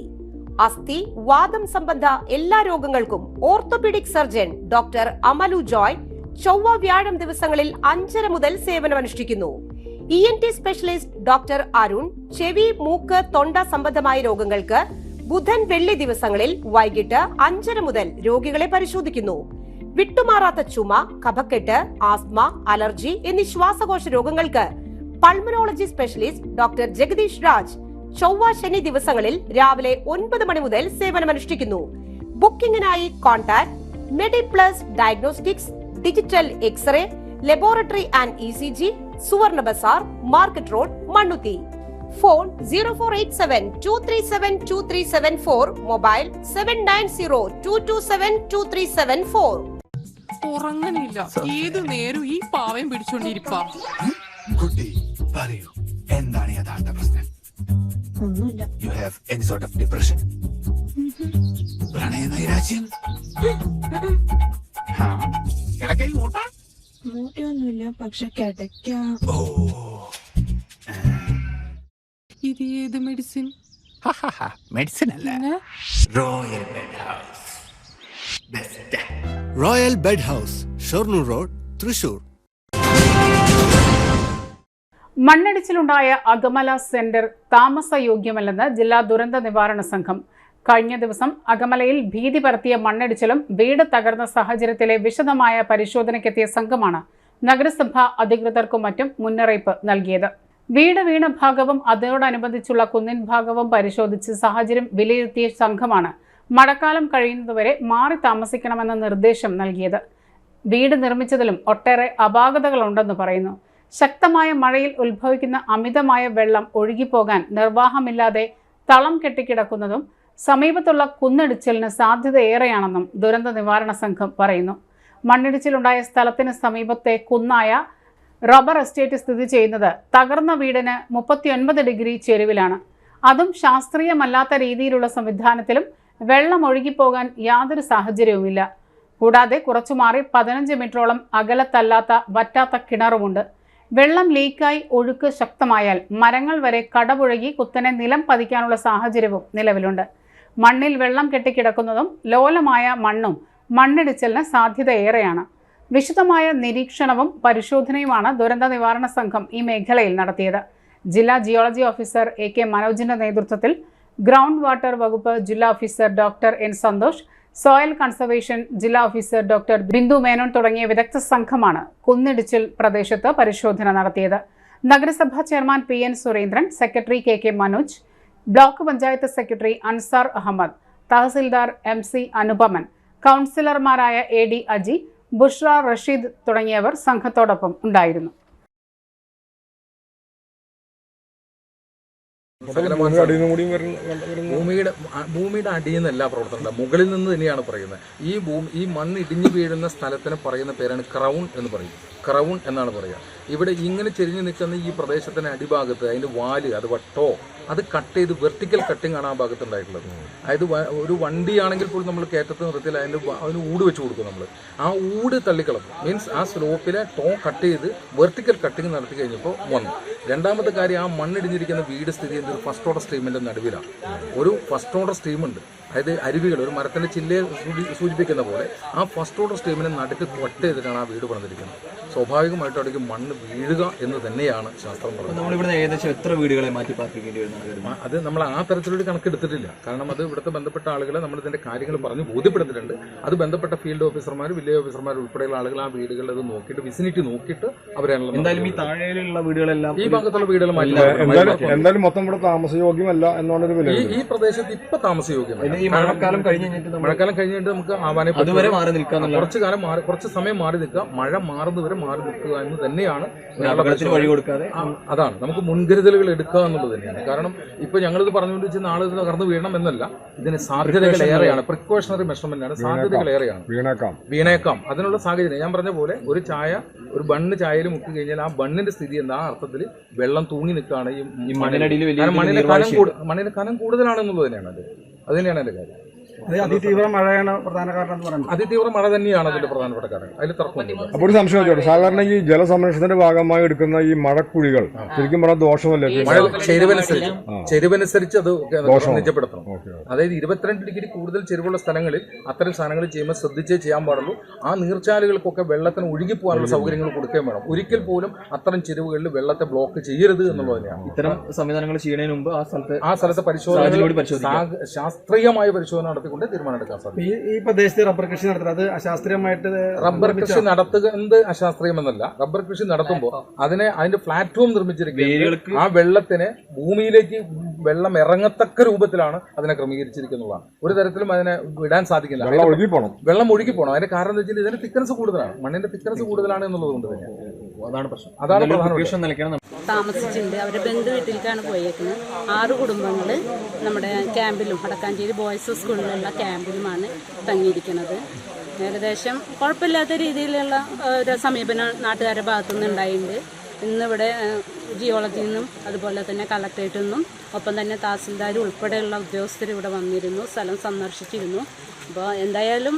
അസ്ഥി, വാദം സംബന്ധ എല്ലാ രോഗങ്ങൾക്കും orthopaedic surgeon doctor Amalu Joy ചൊവ്വ വ്യാഴം ദിവസങ്ങളിൽ 5:30 മുതൽ സേവനമനുഷ്ഠിക്കുന്നു. ENT സ്പെഷ്യലിസ്റ്റ് ഡോക്ടർ അരുൺ ചെവി, മൂക്ക്, തൊണ്ട സംബന്ധമായ രോഗങ്ങൾക്ക് ബുധൻ, വെള്ളി ദിവസങ്ങളിൽ വൈകിട്ട് 5:30 മുതൽ രോഗികളെ പരിശോധിക്കുന്നു. വിട്ടുമാറാത്ത ചുമ, കഫക്കെട്ട്, ആസ്മ, അലർജി എന്നീ ശ്വാസകോശ രോഗങ്ങൾക്ക് pulmonology specialist doctor Jagadeesh Raj ചൊവ്വ, ശനി ദിവസങ്ങളിൽ രാവിലെ 9 മണി മുതൽ സേവനമനുഷ്ഠിക്കുന്നു. ബുക്കിംഗിനായി contact Mediplus diagnostics, digital x-ray, laboratory and ECG, Suvarna Bazar, market road, Mannuthy. Phone 0487-237-2374, mobile 790227-2374. ഉറങ്ങണില്ല, ഏതു നേരം ഈ പാവയും പിടിച്ചോണ്ടിരിപ്പാ. കുട്ടി പറയൂ, എന്താണ് യഥാർത്ഥ പ്രശ്നം? ഒന്നുമില്ല. You have any sort of depression? പ്രണയ നൈരാശ്യം? കിടക്കയിൽ മൂട്ടാ? മൂട്ടിയൊന്നുമില്ല, പക്ഷെ കിടക്ക. ഓ, ഇത് ഏത് മെഡിസിൻ? മെഡിസിൻ അല്ല, royal bed house. Royal bed house, Shoranur road, Thrissur. മണ്ണിടിച്ചിലുണ്ടായ അഗമല സെന്റർ താമസയോഗ്യമല്ലെന്ന് ജില്ലാ ദുരന്ത നിവാരണ സംഘം. കഴിഞ്ഞ ദിവസം അഗമലയിൽ ഭീതി പരത്തിയ മണ്ണിടിച്ചിലും വീട് തകർന്ന സാഹചര്യത്തിലെ വിശദമായ പരിശോധനയ്ക്കെത്തിയ സംഘമാണ് നഗരസഭ അധികൃതർക്കും മറ്റും മുന്നറിയിപ്പ് നൽകിയത്. വീട് വീണ ഭാഗവും അതോടനുബന്ധിച്ചുള്ള കുന്നിൻ ഭാഗവും പരിശോധിച്ച് സാഹചര്യം വിലയിരുത്തിയ സംഘമാണ് മഴക്കാലം കഴിയുന്നതുവരെ മാറി താമസിക്കണമെന്ന നിർദ്ദേശം നൽകിയത്. വീട് നിർമ്മിച്ചതിലും ഒട്ടേറെ അപാകതകളുണ്ടെന്ന് പറയുന്നു. ശക്തമായ മഴയിൽ ഉത്ഭവിക്കുന്ന അമിതമായ വെള്ളം ഒഴുകിപ്പോകാൻ നിർവാഹമില്ലാതെ തളം കെട്ടിക്കിടക്കുന്നതും സമീപത്തുള്ള കുന്നിടിച്ചിലിന് സാധ്യതയേറെയാണെന്നും ദുരന്ത നിവാരണ സംഘം പറയുന്നു. മണ്ണിടിച്ചിലുണ്ടായ സ്ഥലത്തിന് സമീപത്തെ കുന്നായ റബ്ബർ എസ്റ്റേറ്റ് സ്ഥിതി ചെയ്യുന്നത് തകർന്ന വീടിന് 39 ഡിഗ്രി ചെരുവിലാണ്. അതും ശാസ്ത്രീയമല്ലാത്ത രീതിയിലുള്ള സംവിധാനത്തിലും വെള്ളം ഒഴുകിപ്പോകാൻ യാതൊരു സാഹചര്യവുമില്ല. കൂടാതെ കുറച്ചു മാറി 15 മീറ്ററോളം അകലത്തല്ലാത്ത വറ്റാത്ത കിണറുമുണ്ട്. വെള്ളം ലീക്കായി ഒഴുക്ക് ശക്തമായാൽ മരങ്ങൾ വരെ കടപുഴകി കുത്തനെ നിലം പതിക്കാനുള്ള സാഹചര്യവും നിലവിലുണ്ട്. മണ്ണിൽ വെള്ളം കെട്ടിക്കിടക്കുന്നതും ലോലമായ മണ്ണും മണ്ണിടിച്ചിലിന് സാധ്യതയേറെയാണ്. വിശദമായ നിരീക്ഷണവും പരിശോധനയുമാണ് ദുരന്ത നിവാരണ സംഘം ഈ മേഖലയിൽ നടത്തിയത്. ജില്ലാ ജിയോളജി ഓഫീസർ AK മനോജിന്റെ നേതൃത്വത്തിൽ ഗ്രൗണ്ട് വാട്ടർ വകുപ്പ് ജില്ലാ officer doctor N Santhosh, soil conservation ജില്ലാ ഓഫീസർ ഡോക്ടർ ബിന്ദു മേനോൻ തുടങ്ങിയ വിദഗ്ധ സംഘമാണ് കുന്നിടിച്ചിൽ പ്രദേശത്ത് പരിശോധന നടത്തിയത്. നഗരസഭാ chairman PN Surendran, secretary KK Manoj, block panchayat secretary Ansar Ahammed, tahsildar MC Anupaman, കൗൺസിലർമാരായ AD അജി, ബുഷ്ര റഷീദ് തുടങ്ങിയവർ സംഘത്തോടൊപ്പം ഉണ്ടായിരുന്നു. ഭൂമിയുടെ അടിയിൽ നിന്നല്ല പ്രവർത്തനം, മുകളിൽ നിന്ന് തന്നെയാണ് പറയുന്നത്. ഈ മണ്ണ് ഇടിഞ്ഞു വീഴുന്ന സ്ഥലത്തിന് പറയുന്ന പേരാണ് ക്രൗൺ എന്ന് പറയും. ക്രൗൺ എന്നാണ് പറയുക. ഇവിടെ ഇങ്ങനെ ചെരിഞ്ഞു നിൽക്കുന്ന ഈ പ്രദേശത്തിന്റെ അടിഭാഗത്ത് അതിന്റെ വാല് അഥവാ ടോ അത് കട്ട് ചെയ്ത് വെർട്ടിക്കൽ കട്ടിംഗ് ആണ് ആ ഭാഗത്ത് ഉണ്ടായിട്ടുള്ളത്. അതായത് ഒരു വണ്ടിയാണെങ്കിൽ പോലും നമ്മൾ കയറ്റത്ത് നിർത്തിയിൽ അതിന് ഊട് വെച്ച് കൊടുക്കും. നമ്മൾ ആ ഊട് തള്ളിക്കളക്കും. മീൻസ് ആ സ്ലോപ്പിലെ ടോ കട്ട് ചെയ്ത് വെർട്ടിക്കൽ കട്ടിങ് നടത്തി കഴിഞ്ഞപ്പോൾ വന്നു. രണ്ടാമത്തെ കാര്യം, ആ മണ്ണിടിഞ്ഞിരിക്കുന്ന വീട് സ്ഥിതി ചെയ്യുന്നത് ഫസ്റ്റ് ഓർഡർ സ്ട്രീമിന്റെ നടുവിലാണ്. ഒരു ഫസ്റ്റ് ഓർഡർ സ്ട്രീമുണ്ട്, അതായത് അരുവികൾ ഒരു മരത്തിന്റെ ചില്ലയെ സൂചിപ്പിക്കുന്ന പോലെ ആ ഫസ്റ്റ് ഓർഡർ സ്ട്രീമിനെ നടുക്ക് കട്ട് ചെയ്തിട്ടാണ് ആ വീട് പണിതിരിക്കുന്നത്. സ്വാഭാവികമായിട്ടും അവിടേക്ക് മണ്ണ് വീഴുക എന്ന് തന്നെയാണ് ശാസ്ത്രം പറയുന്നത്. നമ്മളിവിടെ ഏകദേശം എത്ര വീടുകളെ മാറ്റി പാർപ്പിക്കേണ്ടി വരുന്നത്? അത് നമ്മൾ ആ തരത്തിലൊരു കണക്കെടുത്തിട്ടില്ല. കാരണം അത് ഇവിടുത്തെ ബന്ധപ്പെട്ട ആളുകളെ നമ്മൾ ഇതിന്റെ കാര്യങ്ങൾ പറഞ്ഞ് ബോധ്യപ്പെടുത്തിയിട്ടുണ്ട്. അത് ബന്ധപ്പെട്ട ഫീൽഡ് ഓഫീസർമാർ, വില്ലേജ് ഓഫീസർമാർ ഉൾപ്പെടെയുള്ള ആളുകൾ ആ വീടുകളിൽ അത് നോക്കിയിട്ട് വിസിനിറ്റി നോക്കിയിട്ട് അവരെല്ലാം എന്തായാലും ഈ താഴെയുള്ള വീടുകളെല്ലാം ഈ ഭാഗത്തുള്ള വീടുകൾ മാറ്റി എന്തായാലും മൊത്തം ഇവിടെ താമസയോഗ്യമല്ല എന്നുള്ളൊരു ഈ പ്രദേശത്ത് ഇപ്പൊ താമസയോഗ്യമല്ല. ഈ മഴക്കാലം കഴിഞ്ഞിട്ട് നമുക്ക് ആവാനേ അതുവരെ മാറി നിൽക്കാം. കുറച്ച് സമയം മാറി നിൽക്കുക, മഴ മാറുന്നവരെ മാറി നിൽക്കുക എന്ന് തന്നെയാണ് വഴി കൊടുക്കാതെ. അതാണ് നമുക്ക് മുൻകരുതലുകൾ എടുക്കുക എന്നുള്ളത് തന്നെയാണ്. കാരണം ഇപ്പൊ ഞങ്ങളിത് പറഞ്ഞുകൊണ്ട് നാളെ ഇത് തകർന്നു വീഴണം എന്നല്ല, ഇതിന് സാധ്യതകൾ ഏറെയാണ്. പ്രിക്കോഷണറി മെഷർമെന്റ് ആണ്, സാധ്യതകൾ ഏറെയാണ്. വീണേക്കാം അതിനുള്ള സാഹചര്യം. ഞാൻ പറഞ്ഞ പോലെ ഒരു ബണ്ണ് ചായയിൽ മുക്കി കഴിഞ്ഞാൽ ആ ബണ്ണിന്റെ സ്ഥിതി എന്താ, ആ അർത്ഥത്തിൽ വെള്ളം തൂങ്ങി നിൽക്കുകയാണ് ഈ മണ്ണിനടിയിൽ. മണ്ണിന് കനം കൂടുതലാണെന്നുള്ളത് തന്നെയാണ് അത് തന്നെയാണ് എന്റെ കാര്യം. അതിതീവ്ര മഴയാണ് പ്രധാന കാരണം എന്ന് പറയുന്നത്. അതിതീവ്ര മഴ തന്നെയാണ് അതിന്റെ പ്രധാനപ്പെട്ട കാരണം. അതിൽ തർക്കമില്ല. അപ്പോൾ ഒരു സംശയം ചോദിച്ചോട്ടെ, സാധാരണ ഈ ജലസംരക്ഷണത്തിന്റെ ഭാഗമായി എടുക്കുന്ന ഈ മഴക്കുഴികൾ ശരിക്കും പറഞ്ഞാൽ ദോഷമല്ലേ? ചെരിവനുസരിച്ച് അത് നിജപ്പെടുത്തണം. അതായത് 22 ഡിഗ്രി കൂടുതൽ ചെരിവുള്ള സ്ഥലങ്ങളിൽ അത്തരം സാധനങ്ങൾ ചെയ്യുമ്പോൾ ശ്രദ്ധിച്ചേ ചെയ്യാൻ പാടുള്ളൂ. ആ നീർച്ചാലുകൾക്കൊക്കെ വെള്ളത്തിന് ഒഴുകിപ്പോകാനുള്ള സൗകര്യങ്ങൾ കൊടുക്കുകയും വേണം. ഒരിക്കൽ പോലും അത്തരം ചെരുവുകളിൽ വെള്ളത്തെ ബ്ലോക്ക് ചെയ്യരുത് എന്നുള്ളത് തന്നെയാണ്. ഇത്തരം സംവിധാനങ്ങൾ ചെയ്യുന്നതിന് മുമ്പ് ആ സ്ഥലത്തെ ശാസ്ത്രീയമായ പരിശോധന നടത്തി തീരുമാനമെടുക്കാൻ സാധിക്കും. ഈ പ്രദേശത്ത് റബ്ബർ കൃഷി നടത്തുന്നത് അത് അശാസ്ത്രീയമായിട്ട് റബ്ബർ കൃഷി നടത്തുക എന്ത് അശാസ്ത്രീയമെന്നല്ല. റബ്ബർ കൃഷി നടത്തുമ്പോൾ അതിന്റെ പ്ലാറ്റ്ഫോം നിർമ്മിച്ചിരിക്കുന്നത് ആ വെള്ളത്തിന് ഭൂമിയിലേക്ക് വെള്ളം ഇറങ്ങത്തക്ക രൂപത്തിലാണ് അതിനെ ക്രമീകരിച്ചിരിക്കുന്നതാണ്. ഒരു തരത്തിലും അതിനെ വിടാൻ സാധിക്കില്ല. വെള്ളം ഒഴുകി പോകണം. അതിന്റെ കാരണം എന്താ വെച്ചാൽ ഇതിന്റെ തിക്നസ് കൂടുതലാണ്, മണ്ണിന്റെ തിക്നസ് കൂടുതലാണ് എന്നുള്ളത് കൊണ്ട് തന്നെ അതാണ് പ്രധാന. താമസിച്ചിട്ടുണ്ട്. അവരുടെ ബന്ധു വീട്ടിലേക്കാണ് പോയേക്കുന്നത്. 6 കുടുംബങ്ങൾ നമ്മുടെ ക്യാമ്പിലും വടക്കാഞ്ചേരി ബോയ്സ് സ്കൂളിലുള്ള ക്യാമ്പിലുമാണ് തങ്ങിയിരിക്കുന്നത്. ഏകദേശം കുഴപ്പമില്ലാത്ത രീതിയിലുള്ള ഒരു സമീപനം നാട്ടുകാരുടെ ഭാഗത്തുനിന്ന് ഉണ്ടായിട്ടുണ്ട്. ഇന്നിവിടെ ജിയോളജിയിൽ നിന്നും അതുപോലെ തന്നെ കളക്ടറേറ്റിൽ നിന്നും ഒപ്പം തന്നെ തഹസിൽദാർ ഉൾപ്പെടെയുള്ള ഉദ്യോഗസ്ഥർ ഇവിടെ വന്നിരുന്നു, സ്ഥലം സന്ദർശിച്ചിരുന്നു. അപ്പോൾ എന്തായാലും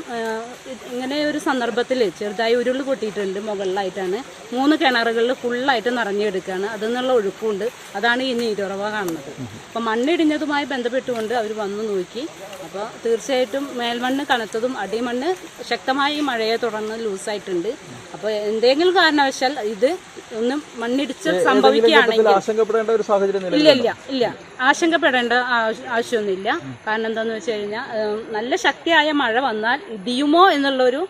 ഇങ്ങനെ ഒരു സന്ദർഭത്തിൽ ചെറുതായി ഉരുൾ പൊട്ടിയിട്ടുണ്ട്. മുകളിലായിട്ടാണ് 3 കിണറുകളിൽ ഫുള്ളായിട്ട് നിറഞ്ഞെടുക്കുകയാണ്. അതിൽ നിന്നുള്ള ഒഴുക്കുണ്ട്. അതാണ് ഈ നീരുറവ കാണുന്നത്. അപ്പോൾ മണ്ണിടിഞ്ഞതുമായി ബന്ധപ്പെട്ടുകൊണ്ട് അവർ വന്നു നോക്കി. അപ്പോൾ തീർച്ചയായിട്ടും മേൽമണ്ണ് കനത്തതും അടിമണ്ണ് ശക്തമായി മഴയെ തുടർന്ന് ലൂസായിട്ടുണ്ട്. അപ്പോൾ എന്തെങ്കിലും കാരണവശാൽ ഇത് ഒന്നും മണ്ണിടിച്ച് സംഭവിക്കുകയാണെങ്കിൽ ആശങ്കപ്പെടേണ്ട ഒരു സാഹചര്യം ഇല്ല ആശങ്കപ്പെടേണ്ട ആവശ്യമൊന്നുമില്ല. കാരണം എന്താണെന്ന് വെച്ച് കഴിഞ്ഞാൽ നല്ല ശക്തിയായ മഴ വന്നാൽ ഇടിയുമോ എന്നുള്ളൊരു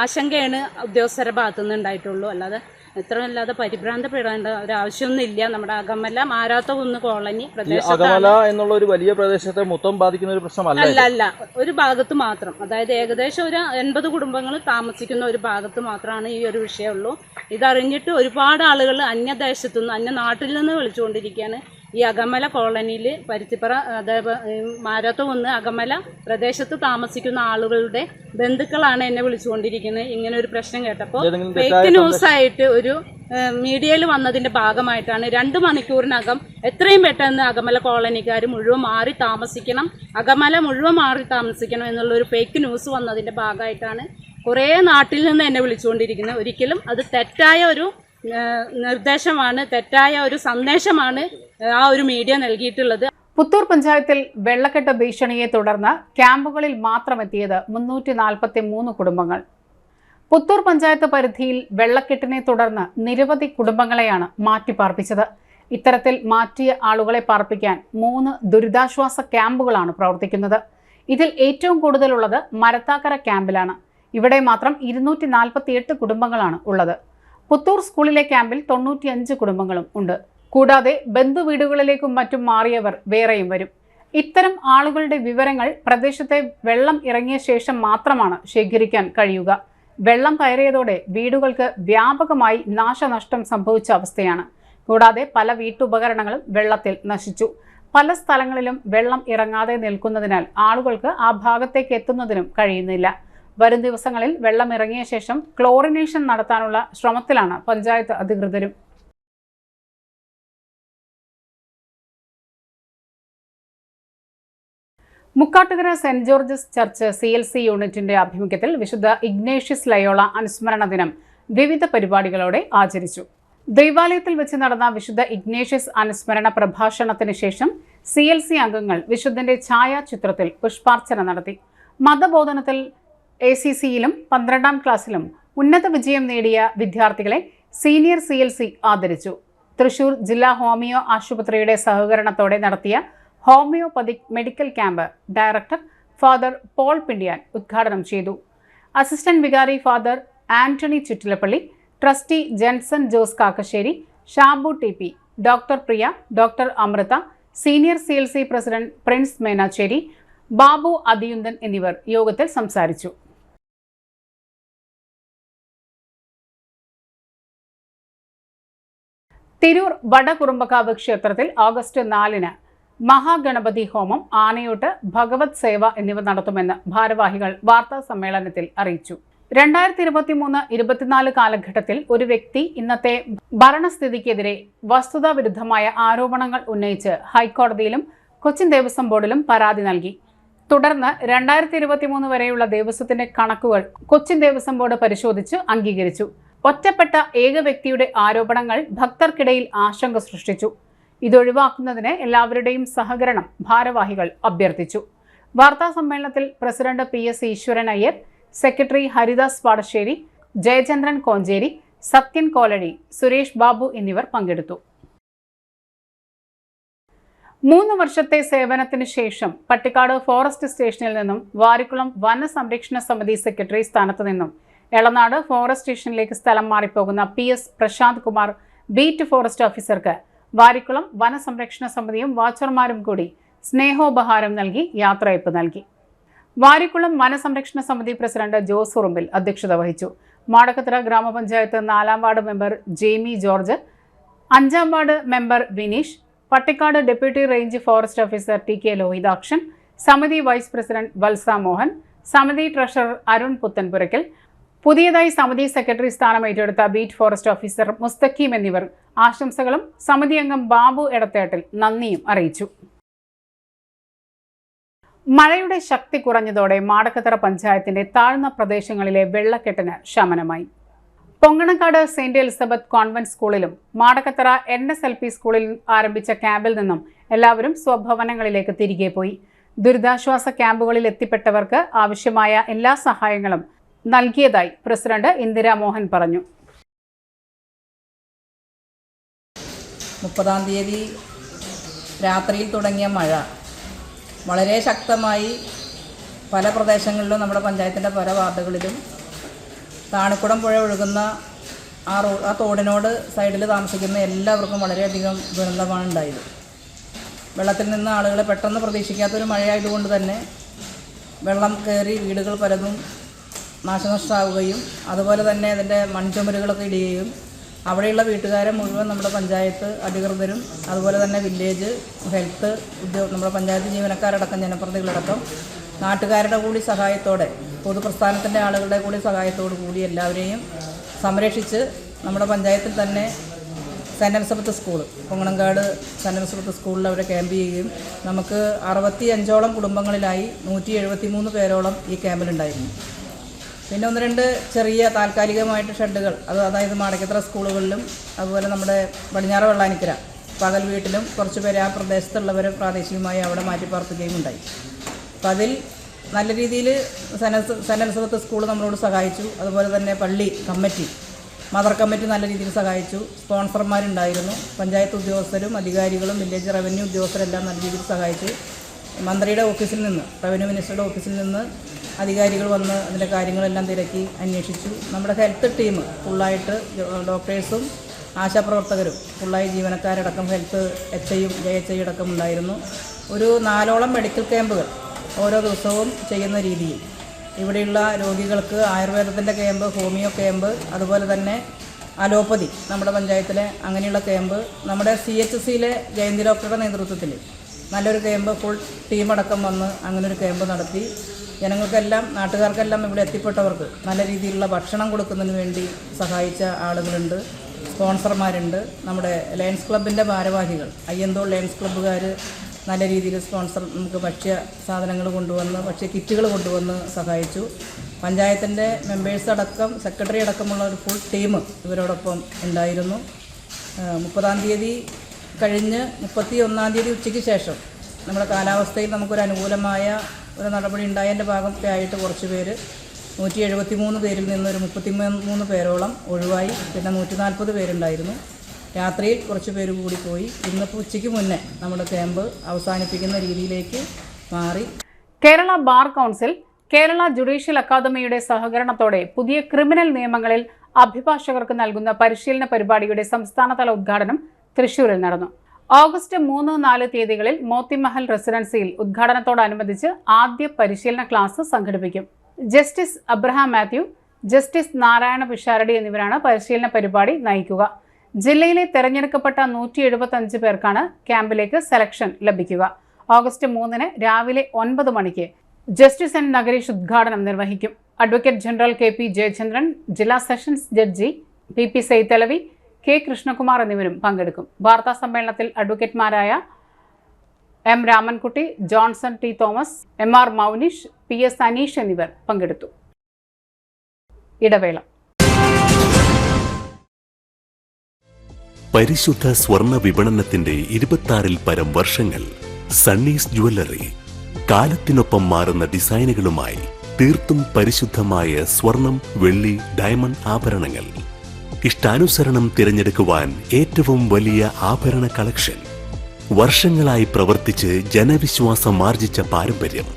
ആശങ്കയാണ് ഉദ്യോഗസ്ഥരുടെ ഭാഗത്തുനിന്ന് ഉണ്ടായിട്ടുള്ളൂ. അല്ലാതെ ഇത്രയല്ലാതെ പരിഭ്രാന്തപ്പെടേണ്ട ഒരു ആവശ്യമൊന്നുമില്ല. നമ്മുടെ അകമല മാരാത്തകുന്ന് കോളനി പ്രദേശത്ത് എന്നുള്ള ഒരു വലിയ പ്രദേശത്തെ മൊത്തം ബാധിക്കുന്ന ഒരു പ്രശ്നമല്ല. അല്ല, ഒരു ഭാഗത്ത് മാത്രം. അതായത് ഏകദേശം ഒരു 80 കുടുംബങ്ങൾ താമസിക്കുന്ന ഒരു ഭാഗത്ത് മാത്രമാണ് ഈ ഒരു വിഷയമുള്ളൂ. ഇതറിഞ്ഞിട്ട് ഒരുപാട് ആളുകൾ അന്യദേശത്തു നിന്ന് അന്യനാട്ടിൽ നിന്ന് വിളിച്ചുകൊണ്ടിരിക്കുകയാണ്. ഈ അകമല കോളനിയിൽ പരുത്തിപ്പറ അതേപോലെ മാരാത്തകുന്ന് അകമല പ്രദേശത്ത് താമസിക്കുന്ന ആളുകളുടെ ബന്ധുക്കളാണ് എന്നെ വിളിച്ചുകൊണ്ടിരിക്കുന്നത്. ഇങ്ങനെ ഒരു പ്രശ്നം കേട്ടപ്പോൾ ഫേക്ക് ന്യൂസായിട്ട് ഒരു മീഡിയയിൽ വന്നതിന്റെ ഭാഗമായിട്ടാണ് 2 മണിക്കൂറിനകം എത്രയും പെട്ടെന്ന് അകമല കോളനിക്കാർ മുഴുവൻ മാറി താമസിക്കണം, അകമല മുഴുവൻ മാറി താമസിക്കണം എന്നുള്ളൊരു ഫേക്ക് ന്യൂസ് വന്നതിന്റെ ഭാഗമായിട്ടാണ് കുറേ നാട്ടിൽ നിന്ന് എന്നെ വിളിച്ചുകൊണ്ടിരിക്കുന്നത്. ഒരിക്കലും അത് തെറ്റായ ഒരു നിർദ്ദേശമാണ്, തെറ്റായ ഒരു സന്ദേശമാണ് ആ ഒരു മീഡിയ നൽകിയിട്ടുള്ളത്. പുത്തൂർ പഞ്ചായത്തിൽ വെള്ളക്കെട്ട് ഭീഷണിയെ തുടർന്ന് ക്യാമ്പുകളിൽ മാത്രമെത്തിയത് 343 കുടുംബങ്ങൾ. പുത്തൂർ പഞ്ചായത്ത് പരിധിയിൽ വെള്ളക്കെട്ടിനെ തുടർന്ന് നിരവധി കുടുംബങ്ങളെയാണ് മാറ്റിപ്പാർപ്പിച്ചത്. ഇത്തരത്തിൽ മാറ്റിയ ആളുകളെ പാർപ്പിക്കാൻ 3 ദുരിതാശ്വാസ ക്യാമ്പുകളാണ് പ്രവർത്തിക്കുന്നത്. ഇതിൽ ഏറ്റവും കൂടുതലുള്ളത് മരത്താക്കര ക്യാമ്പിലാണ്. ഇവിടെ മാത്രം 248 കുടുംബങ്ങളാണ് ഉള്ളത്. പുത്തൂർ സ്കൂളിലെ ക്യാമ്പിൽ 95 കുടുംബങ്ങളും ഉണ്ട്. കൂടാതെ ബന്ധുവീടുകളിലേക്കും മറ്റും മാറിയവർ വേറെയും വരും. ഇത്തരം ആളുകളുടെ വിവരങ്ങൾ പ്രദേശത്തെ വെള്ളം ഇറങ്ങിയ ശേഷം മാത്രമാണ് ശേഖരിക്കാൻ കഴിയുക. വെള്ളം കയറിയതോടെ വീടുകൾക്ക് വ്യാപകമായി നാശനഷ്ടം സംഭവിച്ച അവസ്ഥയാണ്. കൂടാതെ പല വീട്ടുപകരണങ്ങളും വെള്ളത്തിൽ നശിച്ചു. പല സ്ഥലങ്ങളിലും വെള്ളം ഇറങ്ങാതെ നിൽക്കുന്നതിനാൽ ആളുകൾക്ക് ആ ഭാഗത്തേക്ക് എത്തുന്നതിനും കഴിയുന്നില്ല. വരും ദിവസങ്ങളിൽ വെള്ളം ഇറങ്ങിയ ശേഷം ക്ലോറിനേഷൻ നടത്താനുള്ള ശ്രമത്തിലാണ് പഞ്ചായത്ത് അധികൃതരും. Mukkattukara saint Georges church CLC യൂണിറ്റിന്റെ ആഭിമുഖ്യത്തിൽ വിശുദ്ധ ഇഗ്നേഷ്യസ് ലയോള അനുസ്മരണ ദിനം വിവിധ പരിപാടികളോടെ ആചരിച്ചു. ദൈവാലയത്തിൽ വെച്ച് നടന്ന വിശുദ്ധ ഇഗ്നേഷ്യസ് അനുസ്മരണ പ്രഭാഷണത്തിന് ശേഷം CLC അംഗങ്ങൾ വിശുദ്ധന്റെ ഛായാചിത്രത്തിൽ പുഷ്പാർച്ചന നടത്തി. മതബോധനത്തിൽ ACCയിലും 12ാം ക്ലാസ്സിലും ഉന്നത വിജയം നേടിയ വിദ്യാർത്ഥികളെ സീനിയർ CLC ആദരിച്ചു. തൃശൂർ ജില്ലാ ഹോമിയോ ആശുപത്രിയുടെ സഹകരണത്തോടെ നടത്തിയ homoeopathic medical camp director father Paul Pindiyan ഉദ്ഘാടനം ചെയ്തു. അസിസ്റ്റന്റ് വികാരി father Antony Chuttilappally, trustee Jenson Jose Kakkassery, Shabu TP, doctor Priya, doctor Amritha, senior CLC president Prince Menachery, Babu Athiyunthan എന്നിവർ യോഗത്തിൽ സംസാരിച്ചു. തിരൂർ വടകുറുമ്പക്കാവ് ക്ഷേത്രത്തിൽ ഓഗസ്റ്റ് 4-ന് മഹാഗണപതി ഹോമം, ആനയൂട്ട്, ഭഗവത് സേവ എന്നിവ നടത്തുമെന്ന് ഭാരവാഹികൾ വാർത്താ സമ്മേളനത്തിൽ അറിയിച്ചു. 2023-24 കാലഘട്ടത്തിൽ ഒരു വ്യക്തി ഇന്നത്തെ ഭരണസ്ഥിതിക്കെതിരെ വസ്തുതാവിരുദ്ധമായ ആരോപണങ്ങൾ ഉന്നയിച്ച് ഹൈക്കോടതിയിലും കൊച്ചിൻ ദേവസ്വം ബോർഡിലും പരാതി നൽകി. തുടർന്ന് 2023 വരെയുള്ള ദേവസ്വത്തിന്റെ കണക്കുകൾ കൊച്ചിൻ ദേവസ്വം ബോർഡ് പരിശോധിച്ച് അംഗീകരിച്ചു. ഒറ്റപ്പെട്ട ഏക വ്യക്തിയുടെ ആരോപണങ്ങൾ ഭക്തർക്കിടയിൽ ആശങ്ക സൃഷ്ടിച്ചു. ഇതൊഴിവാക്കുന്നതിന് എല്ലാവരുടെയും സഹകരണം ഭാരവാഹികൾ അഭ്യർത്ഥിച്ചു. വാർത്താ സമ്മേളനത്തിൽ പ്രസിഡന്റ് PS ഈശ്വരൻ അയ്യർ, സെക്രട്ടറി ഹരിദാസ് പാടശ്ശേരി, ജയചന്ദ്രൻ കോഞ്ചേരി, സത്യൻ കോലഴി, സുരേഷ് ബാബു എന്നിവർ പങ്കെടുത്തു. 3 വർഷത്തെ സേവനത്തിന് ശേഷം പട്ടിക്കാട് ഫോറസ്റ്റ് സ്റ്റേഷനിൽ നിന്നും വാരിക്കുളം വനസംരക്ഷണ സമിതി സെക്രട്ടറി സ്ഥാനത്ത് നിന്നും എളനാട് ഫോറസ്റ്റ് സ്റ്റേഷനിലേക്ക് സ്ഥലം മാറിപ്പോകുന്ന PS Prashanth Kumar beat forest ഓഫീസർക്ക് വാരിക്കുളം വനസംരക്ഷണ സമിതിയും വാച്ചർമാരും കൂടി സ്നേഹോപഹാരം നൽകി യാത്രയയപ്പ് നൽകി. വാരിക്കുളം വനസംരക്ഷണ സമിതി പ്രസിഡന്റ് ജോസ് ഉറുമ്പിൽ അധ്യക്ഷത വഹിച്ചു. മാടക്കത്തറ ഗ്രാമപഞ്ചായത്ത് 4ാം വാർഡ് മെമ്പർ ജെയ്മി ജോർജ്, 5ാം ward member Vineesh, Pattikkad deputy range forest officer TK Lohithakshan, സമിതി വൈസ് പ്രസിഡന്റ് വത്സ മോഹൻ, സമിതി ട്രഷറർ അരുൺ പുത്തൻപുരയ്ക്കൽ, പുതിയതായി സമിതി സെക്രട്ടറി സ്ഥാനം ഏറ്റെടുത്ത ബീറ്റ് ഫോറസ്റ്റ് ഓഫീസർ മുസ്തഖീം എന്നിവർ ആശംസകളും സമിതി അംഗം ബാബു എടത്തേട്ടിൽ നന്ദിയും അറിയിച്ചു. മഴയുടെ ശക്തി കുറഞ്ഞതോടെ മാടക്കത്തറ പഞ്ചായത്തിന്റെ താഴ്ന്ന പ്രദേശങ്ങളിലെ വെള്ളക്കെട്ടിന് ശമനമായി. പൊങ്ങണക്കാട് സെന്റ് എലിസബത്ത് കോൺവെന്റ് സ്കൂളിലും മാടക്കത്തറ NSLP സ്കൂളിൽ ആരംഭിച്ച ക്യാമ്പിൽ നിന്നും എല്ലാവരും സ്വഭവനങ്ങളിലേക്ക് തിരികെ പോയി. ദുരിതാശ്വാസ ക്യാമ്പുകളിൽ എത്തിപ്പെട്ടവർക്ക് ആവശ്യമായ എല്ലാ സഹായങ്ങളും നൽകിയതായി പ്രസിഡന്റ് ഇന്ദിരാ മോഹൻ പറഞ്ഞു. 30-ാം തീയതി രാത്രിയിൽ തുടങ്ങിയ മഴ വളരെ ശക്തമായി പല പ്രദേശങ്ങളിലും നമ്മുടെ പഞ്ചായത്തിൻ്റെ പല വാർഡുകളിലും താണിക്കുടം പുഴ ഒഴുകുന്ന ആ തോടിനോട് സൈഡിൽ താമസിക്കുന്ന എല്ലാവർക്കും വളരെയധികം ദുരന്തമാണ് ഉണ്ടായത്. വെള്ളത്തിൽ നിന്ന് ആളുകളെ പെട്ടെന്ന് പ്രതീക്ഷിക്കാത്തൊരു മഴയായതുകൊണ്ട് തന്നെ വെള്ളം കയറി വീടുകൾ പലതും നാശനഷ്ടമാവുകയും അതുപോലെ തന്നെ അതിൻ്റെ മൺചുമരുകളൊക്കെ ഇടുകയും അവിടെയുള്ള വീട്ടുകാരെ മുഴുവൻ നമ്മുടെ പഞ്ചായത്ത് അധികൃതരും അതുപോലെ തന്നെ വില്ലേജ് ഹെൽത്ത് നമ്മുടെ പഞ്ചായത്ത് ജീവനക്കാരടക്കം ജനപ്രതിനിധികളടക്കം നാട്ടുകാരുടെ കൂടി സഹായത്തോടെ പൊതുപ്രസ്ഥാനത്തിൻ്റെ ആളുകളുടെ കൂടി സഹായത്തോടു കൂടി എല്ലാവരെയും സംരക്ഷിച്ച് നമ്മുടെ പഞ്ചായത്തിൽ തന്നെ saint Elizabeth school Ponganamkad saint Elizabeth സ്കൂളിൽ അവിടെ ക്യാമ്പ് ചെയ്യുകയും നമുക്ക് 65ഓളം കുടുംബങ്ങളിലായി 173 പേരോളം ഈ ക്യാമ്പിലുണ്ടായിരുന്നു. പിന്നെ 1-2 ചെറിയ താൽക്കാലികമായിട്ട് ഷെഡുകൾ അതായത് മാടക്കത്തറ സ്കൂളുകളിലും അതുപോലെ നമ്മുടെ പടിഞ്ഞാറ് വെള്ളാനിക്കര പകൽ വീട്ടിലും കുറച്ച് പേര് ആ പ്രദേശത്തുള്ളവരെ പ്രാദേശികമായി അവിടെ മാറ്റിപ്പാർപ്പിക്കുകയും ഉണ്ടായി. അപ്പം അതിൽ നല്ല രീതിയിൽ സനൽസവത്ത് സ്കൂൾ നമ്മളോട് സഹായിച്ചു. അതുപോലെ തന്നെ പള്ളി കമ്മിറ്റി, മദർ കമ്മിറ്റി നല്ല രീതിയിൽ സഹായിച്ചു. സ്പോൺസർമാരുണ്ടായിരുന്നു. പഞ്ചായത്ത് ഉദ്യോഗസ്ഥരും അധികാരികളും വില്ലേജ് റവന്യൂ ഉദ്യോഗസ്ഥരെല്ലാം നല്ല രീതിയിൽ സഹായിച്ചു. മന്ത്രിയുടെ ഓഫീസിൽ നിന്ന്, റവന്യൂ മിനിസ്റ്ററുടെ ഓഫീസിൽ നിന്ന് അധികാരികൾ വന്ന് അതിൻ്റെ കാര്യങ്ങളെല്ലാം തിരക്കി അന്വേഷിച്ചു. നമ്മുടെ ഹെൽത്ത് ടീം ഫുള്ളായിട്ട് ഡോക്ടേഴ്സും ആശാപ്രവർത്തകരും ഫുള്ളായി ജീവനക്കാരടക്കം ഹെൽത്ത് HIയും JHI അടക്കം ഉണ്ടായിരുന്നു. ഒരു 4ഓളം മെഡിക്കൽ ക്യാമ്പുകൾ ഓരോ ദിവസവും ചെയ്യുന്ന രീതിയിൽ ഇവിടെയുള്ള രോഗികൾക്ക് ആയുർവേദത്തിൻ്റെ ക്യാമ്പ്, ഹോമിയോ ക്യാമ്പ്, അതുപോലെ തന്നെ അലോപ്പതി നമ്മുടെ പഞ്ചായത്തിലെ അങ്ങനെയുള്ള ക്യാമ്പ്, നമ്മുടെ CHCയിലെ ജയന്തി ഡോക്ടറുടെ നേതൃത്വത്തിൽ നല്ലൊരു ക്യാമ്പ് ഫുൾ ടീമടക്കം വന്ന് അങ്ങനൊരു ക്യാമ്പ് നടത്തി. ജനങ്ങൾക്കെല്ലാം, നാട്ടുകാർക്കെല്ലാം ഇവിടെ എത്തിപ്പെട്ടവർക്ക് നല്ല രീതിയിലുള്ള ഭക്ഷണം കൊടുക്കുന്നതിന് വേണ്ടി സഹായിച്ച ആളുകളുണ്ട്, സ്പോൺസർമാരുണ്ട്. നമ്മുടെ ലയൺസ് ക്ലബിൻ്റെ ഭാരവാഹികൾ, അയ്യന്തോൾ ലയൺസ് ക്ലബ്ബുകാർ നല്ല രീതിയിൽ സ്പോൺസർ നമുക്ക് ഭക്ഷ്യ സാധനങ്ങൾ കൊണ്ടുവന്ന്, ഭക്ഷ്യ കിറ്റുകൾ കൊണ്ടുവന്ന് സഹായിച്ചു. പഞ്ചായത്തിൻ്റെ മെമ്പേഴ്സ് അടക്കം, സെക്രട്ടറി അടക്കമുള്ള ഒരു ഫുൾ ടീം ഇവരോടൊപ്പം ഉണ്ടായിരുന്നു. 30-ാം തീയതി കഴിഞ്ഞ് 31-ാം തീയതി ഉച്ചയ്ക്ക് ശേഷം നമ്മുടെ കാലാവസ്ഥയിൽ നമുക്കൊരു അനുകൂലമായ ഒരു നടപടി ഉണ്ടായതിൻ്റെ ഭാഗമൊക്കെ ആയിട്ട് കുറച്ച് പേര് 173 പേരിൽ നിന്ന് ഒരു 33 പേരോളം ഒഴിവായി. പിന്നെ 140 പേരുണ്ടായിരുന്നു. രാത്രിയിൽ കുറച്ച് പേര് കൂടി പോയി. ഇന്നിപ്പോൾ ഉച്ചയ്ക്ക് മുന്നേ നമ്മുടെ ക്യാമ്പ് അവസാനിപ്പിക്കുന്ന രീതിയിലേക്ക് മാറി. Kerala bar council, Kerala judicial അക്കാദമിയുടെ സഹകരണത്തോടെ പുതിയ ക്രിമിനൽ നിയമങ്ങളിൽ അഭിഭാഷകർക്ക് നൽകുന്ന പരിശീലന പരിപാടിയുടെ സംസ്ഥാനതല ഉദ്ഘാടനം തൃശൂരിൽ നടന്നു. ഓഗസ്റ്റ് 3-4 തീയതികളിൽ മോത്തിമഹൽ റെസിഡൻസിയിൽ ഉദ്ഘാടനത്തോടനുബന്ധിച്ച് ആദ്യ പരിശീലന ക്ലാസ് സംഘടിപ്പിക്കും. Justice Abraham Mathew, justice Narayana Pisharody എന്നിവരാണ് പരിശീലന പരിപാടി നയിക്കുക. ജില്ലയിലെ തെരഞ്ഞെടുക്കപ്പെട്ട 175 പേർക്കാണ് ക്യാമ്പിലേക്ക് സെലക്ഷൻ ലഭിക്കുക. ഓഗസ്റ്റ് 3 രാവിലെ 9 മണിക്ക് ജസ്റ്റിസ് എൻ നഗരീഷ് ഉദ്ഘാടനം നിർവഹിക്കും. അഡ്വക്കേറ്റ് ജനറൽ KP ജയചന്ദ്രൻ, ജില്ലാ sessions judge PP Saithalavi, K Krishnakumar എന്നിവരും പങ്കെടുക്കും. വാർത്താ സമ്മേളനത്തിൽ അഡ്വക്കേറ്റ്മാരായ M Ramankutty, Johnson T Thomas, MR മൗനിഷ്, PS Aneesh എന്നിവർ പങ്കെടുത്തു. ഇടവേള. പരിശുദ്ധ സ്വർണ്ണ വിപണനത്തിന്റെ 26-ൽ പരം വർഷങ്ങൾ. സണ്ണീസ് ജ്വല്ലറി കാലത്തിനൊപ്പം മാറുന്ന ഡിസൈനുകളുമായി തീർത്തും പരിശുദ്ധമായ സ്വർണം, വെള്ളി, ഡയമണ്ട് ആഭരണങ്ങൾ. ഇഷ്ടാനുസരണം തിരഞ്ഞെടുക്കുവാൻ ഏറ്റവും വലിയ ആഭരണ കളക്ഷൻ. വർഷങ്ങളായി പ്രവർത്തിച്ച് ജനവിശ്വാസം ആർജിച്ച പാരമ്പര്യം.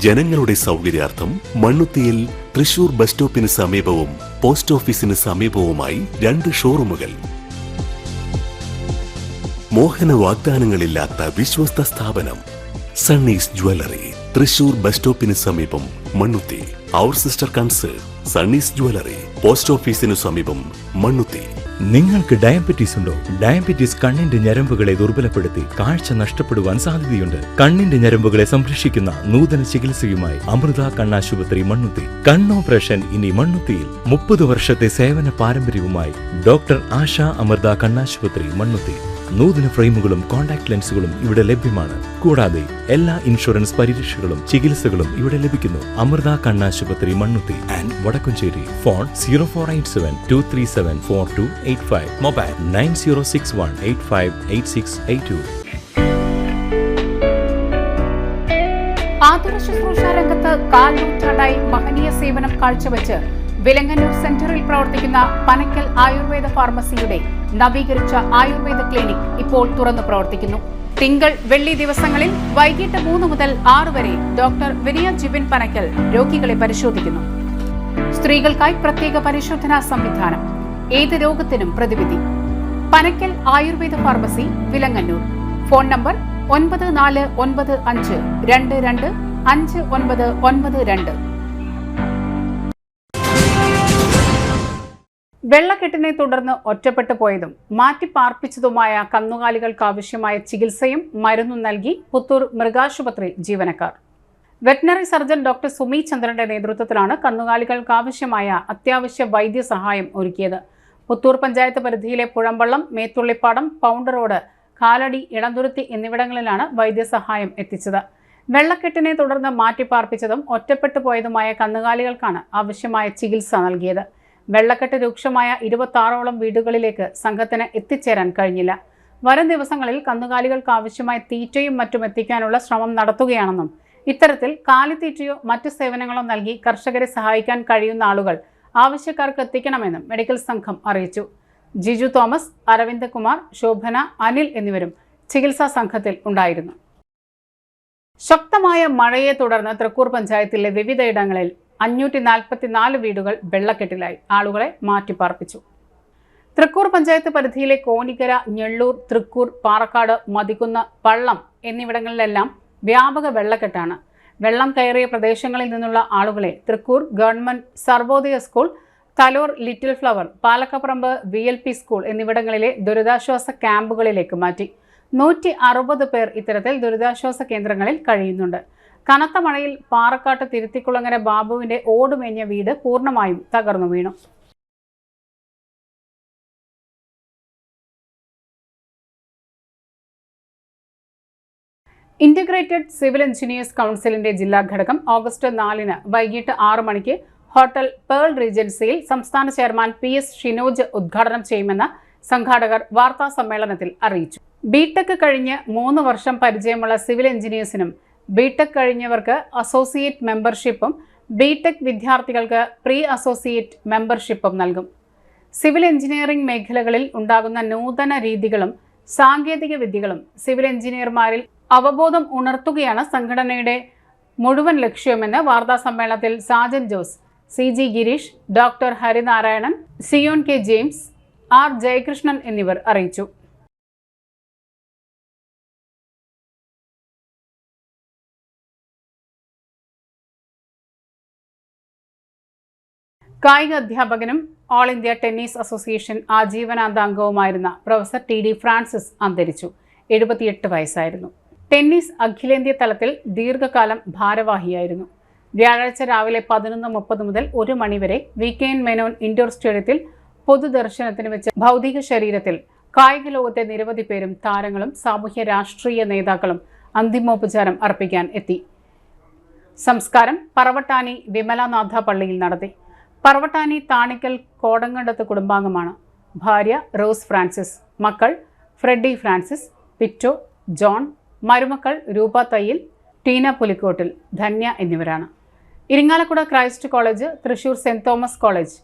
ജനങ്ങളുടെ സൗകര്യാർത്ഥം മണ്ണുത്തിയിൽ തൃശൂർ ബസ് സ്റ്റോപ്പിന് സമീപവും പോസ്റ്റ് ഓഫീസിന് സമീപവുമായി 2 ഷോറൂമുകൾ. മോഹന വാഗ്ദാനങ്ങളില്ലാത്ത വിശ്വസ്ത സ്ഥാപനം സണ്ണീസ് ജ്വല്ലറി, തൃശൂർ ബസ് സ്റ്റോപ്പിന് സമീപം മണ്ണുത്തി. അവർ സിസ്റ്റർ കൺസേൺ സണ്ണീസ് ജ്വല്ലറി, പോസ്റ്റ് ഓഫീസിനു സമീപം മണ്ണുത്തി. നിങ്ങൾക്ക് ഡയബറ്റീസ് ഉണ്ടോ? ഡയബറ്റീസ് കണ്ണിന്റെ ഞരമ്പുകളെ ദുർബലപ്പെടുത്തി കാഴ്ച നഷ്ടപ്പെടുവാൻ സാധ്യതയുണ്ട്. കണ്ണിന്റെ ഞരമ്പുകളെ സംരക്ഷിക്കുന്ന നൂതന ചികിത്സയുമായി അമൃത കണ്ണാശുപത്രി മണ്ണുത്തി. കണ്ണോപ്പറേഷൻ ഇനി മണ്ണുത്തിയിൽ. 30 വർഷത്തെ സേവന പാരമ്പര്യവുമായി ഡോക്ടർ ആശ അമൃത കണ്ണാശുപത്രി മണ്ണുത്തി. നൂതന ഫ്രെയിമുകളും കോൺടാക്ട് ലെൻസുകളും ഇവിടെ ലഭ്യമാണ്. കൂടാതെ എല്ലാ ഇൻഷുറൻസ് പരിരക്ഷകളും ചികിത്സകളും ഇവിടെ ലഭിക്കുന്നു. അമൃത കണ്ണാശുപത്രി Mannuthy and Vadakkumchery. Phone 0487-237-4285. Mobile 9061858682. ആതുര ശുശ്രൂഷ രംഗത്ത് കാൽനൂറ്റാണ്ടായി മഹനീയ സേവനം കാഴ്ചവെച്ച് വിലങ്ങന്നൂർ സെന്ററിൽ പ്രവർത്തിക്കുന്ന പനക്കൽ ആയുർവേദ ഫാർമസിയുടെ നവീകരിച്ച ആയുർവേദ ക്ലിനിക് ഇപ്പോൾ തുറന്നു പ്രവർത്തിക്കുന്നു. തിങ്കൾ, വെള്ളി ദിവസങ്ങളിൽ വൈകിട്ട് 3 മുതൽ 6 വരെ ഡോക്ടർ വിനയ ജിബിൻ പനക്കൽ രോഗികളെ പരിശോധിക്കുന്നു. സ്ത്രീകൾക്കായി പ്രത്യേക പരിശോധനാ സംവിധാനം. ഏത് രോഗത്തിനും പ്രതിവിധി. Panakkal Ayurveda pharmacy, Vilangannur. Phone number 9495225992. വെള്ളക്കെട്ടിനെ തുടർന്ന് ഒറ്റപ്പെട്ടു പോയതും മാറ്റിപ്പാർപ്പിച്ചതുമായ കന്നുകാലികൾക്കാവശ്യമായ ചികിത്സയും മരുന്നും നൽകി പുത്തൂർ മൃഗാശുപത്രി ജീവനക്കാർ. വെറ്റിനറി സർജൻ ഡോക്ടർ സുമി ചന്ദ്രന്റെ നേതൃത്വത്തിലാണ് കന്നുകാലികൾക്കാവശ്യമായ അത്യാവശ്യ വൈദ്യസഹായം ഒരുക്കിയത്. പുത്തൂർ പഞ്ചായത്ത് പരിധിയിലെ പുഴമ്പള്ളം, മേത്തുള്ളിപ്പാടം, പൗണ്ട് റോഡ്, കാലടി, ഇടന്തുരുത്തി എന്നിവിടങ്ങളിലാണ് വൈദ്യസഹായം എത്തിച്ചത്. വെള്ളക്കെട്ടിനെ തുടർന്ന് മാറ്റിപ്പാർപ്പിച്ചതും ഒറ്റപ്പെട്ടു പോയതുമായ കന്നുകാലികൾക്കാണ് ആവശ്യമായ ചികിത്സ നൽകിയത്. വെള്ളക്കെട്ട് രൂക്ഷമായ 26ഓളം വീടുകളിലേക്ക് സംഘത്തിന് എത്തിച്ചേരാൻ കഴിഞ്ഞില്ല. വരും ദിവസങ്ങളിൽ കന്നുകാലികൾക്ക് ആവശ്യമായ തീറ്റയും മറ്റും എത്തിക്കാനുള്ള ശ്രമം നടത്തുകയാണെന്നും ഇത്തരത്തിൽ കാലിത്തീറ്റയോ മറ്റു സേവനങ്ങളോ നൽകി കർഷകരെ സഹായിക്കാൻ കഴിയുന്ന ആളുകൾ ആവശ്യക്കാർക്ക് എത്തിക്കണമെന്നും മെഡിക്കൽ സംഘം അറിയിച്ചു. ജിജു തോമസ്, അരവിന്ദ് കുമാർ, ശോഭന, അനിൽ എന്നിവരും ചികിത്സാ സംഘത്തിൽ ഉണ്ടായിരുന്നു. ശക്തമായ മഴയെ തുടർന്ന് തൃക്കൂർ പഞ്ചായത്തിലെ വിവിധയിടങ്ങളിൽ 544 വീടുകൾ വെള്ളക്കെട്ടിലായി. ആളുകളെ മാറ്റിപ്പാർപ്പിച്ചു. തൃക്കൂർ പഞ്ചായത്ത് പരിധിയിലെ കോനിക്കര, ഞെള്ളൂർ, തൃക്കൂർ, പാറക്കാട്, മതികുന്ന്, പള്ളം എന്നിവിടങ്ങളിലെല്ലാം വ്യാപക വെള്ളക്കെട്ടാണ്. വെള്ളം കയറിയ പ്രദേശങ്ങളിൽ നിന്നുള്ള ആളുകളെ Thrikkur government Sarvodaya school, Thalore little flower, Palakkaparambu VLP school എന്നിവിടങ്ങളിലെ ദുരിതാശ്വാസ ക്യാമ്പുകളിലേക്ക് മാറ്റി. 160 പേർ ഇത്തരത്തിൽ ദുരിതാശ്വാസ കേന്ദ്രങ്ങളിൽ കഴിയുന്നുണ്ട്. കനത്ത മഴയിൽ പാറക്കാട്ട് തിരുത്തിക്കുളങ്ങര ബാബുവിന്റെ ഓടുമേഞ്ഞ വീട് പൂർണ്ണമായും തകർന്നു വീണു. ഇന്റഗ്രേറ്റഡ് സിവിൽ എഞ്ചിനീയേഴ്സ് കൗൺസിലിന്റെ ജില്ലാ ഘടകം ഓഗസ്റ്റ് 4 വൈകിട്ട് 6 മണിക്ക് ഹോട്ടൽ പേൾ റീജൻസിയിൽ സംസ്ഥാന ചെയർമാൻ PS ഷിനോജ് ഉദ്ഘാടനം ചെയ്യുമെന്ന് സംഘാടകർ വാർത്താ സമ്മേളനത്തിൽ അറിയിച്ചു. ബിടെക് കഴിഞ്ഞ് 3 വർഷം പരിചയമുള്ള സിവിൽ എഞ്ചിനീയേഴ്സിനും ബിടെക് കഴിഞ്ഞവർക്ക് അസോസിയേറ്റ് മെമ്പർഷിപ്പും ബിടെക് വിദ്യാർത്ഥികൾക്ക് പ്രീ അസോസിയേറ്റ് മെമ്പർഷിപ്പും നൽകും. സിവിൽ എഞ്ചിനീയറിംഗ് മേഖലകളിൽ ഉണ്ടാകുന്ന നൂതന രീതികളും സാങ്കേതിക വിദ്യകളും സിവിൽ എഞ്ചിനീയർമാരിൽ അവബോധം ഉണർത്തുകയാണ് സംഘടനയുടെ മുഴുവൻ ലക്ഷ്യമെന്ന് വാർത്താ സമ്മേളനത്തിൽ Sajan Jose, CG Girish, doctor Harinarayanan, Zion K James, R Jayakrishnan എന്നിവർ അറിയിച്ചു. കായിക അധ്യാപകനും ഓൾ ഇന്ത്യ ടെന്നീസ് അസോസിയേഷൻ ആജീവനാന്ത അംഗവുമായിരുന്ന പ്രൊഫസർ TD ഫ്രാൻസിസ് അന്തരിച്ചു. 78 വയസ്സായിരുന്നു. ടെന്നീസ് അഖിലേന്ത്യാ തലത്തിൽ ദീർഘകാലം ഭാരവാഹിയായിരുന്നു. വ്യാഴാഴ്ച രാവിലെ 11:30 മുതൽ 1 മണിവരെ VKN മേനോൻ ഇൻഡോർ സ്റ്റേഡിയത്തിൽ പൊതുദർശനത്തിന് വെച്ച ഭൗതിക ശരീരത്തിൽ കായിക ലോകത്തെ നിരവധി പേരും താരങ്ങളും സാമൂഹ്യ രാഷ്ട്രീയ നേതാക്കളും അന്തിമോപചാരം അർപ്പിക്കാൻ എത്തി. സംസ്കാരം പറവട്ടാനി വിമലാനാഥ പള്ളിയിൽ നടത്തി. പറവട്ടാനി താണിക്കൽ കോടങ്കണ്ടത്ത് കുടുംബാംഗമാണ്. ഭാര്യ റോസ് ഫ്രാൻസിസ്, മക്കൾ ഫ്രെഡി ഫ്രാൻസിസ്, പിറ്റോ, ജോൺ, മരുമക്കൾ രൂപ തയ്യിൽ, ടീന പുലിക്കോട്ടിൽ, ധന്യ എന്നിവരാണ്. Irinjalakuda Christ college, Thrissur Saint Thomas college,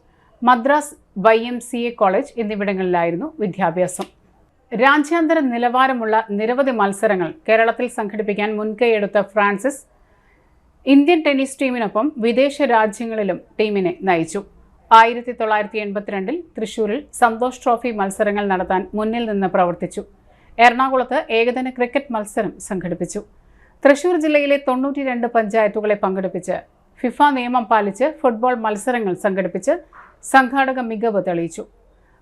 Madras YMCA college എന്നിവിടങ്ങളിലായിരുന്നു വിദ്യാഭ്യാസം. രാജ്യാന്തര നിലവാരമുള്ള നിരവധി മത്സരങ്ങൾ കേരളത്തിൽ സംഘടിപ്പിക്കാൻ മുൻകൈയെടുത്ത ഫ്രാൻസിസ് ഇന്ത്യൻ ടെന്നീസ് ടീമിനൊപ്പം വിദേശ രാജ്യങ്ങളിലും ടീമിനെ നയിച്ചു. 1982 തൃശൂരിൽ സന്തോഷ് ട്രോഫി മത്സരങ്ങൾ നടത്താൻ മുന്നിൽ നിന്ന് പ്രവർത്തിച്ചു. എറണാകുളത്ത് ഏകദിന ക്രിക്കറ്റ് മത്സരം സംഘടിപ്പിച്ചു. തൃശൂർ ജില്ലയിലെ 92 പഞ്ചായത്തുകളെ പങ്കെടുപ്പിച്ച് FIFA നിയമം പാലിച്ച് ഫുട്ബോൾ മത്സരങ്ങൾ സംഘടിപ്പിച്ച് സംഘാടക മികവ് തെളിയിച്ചു.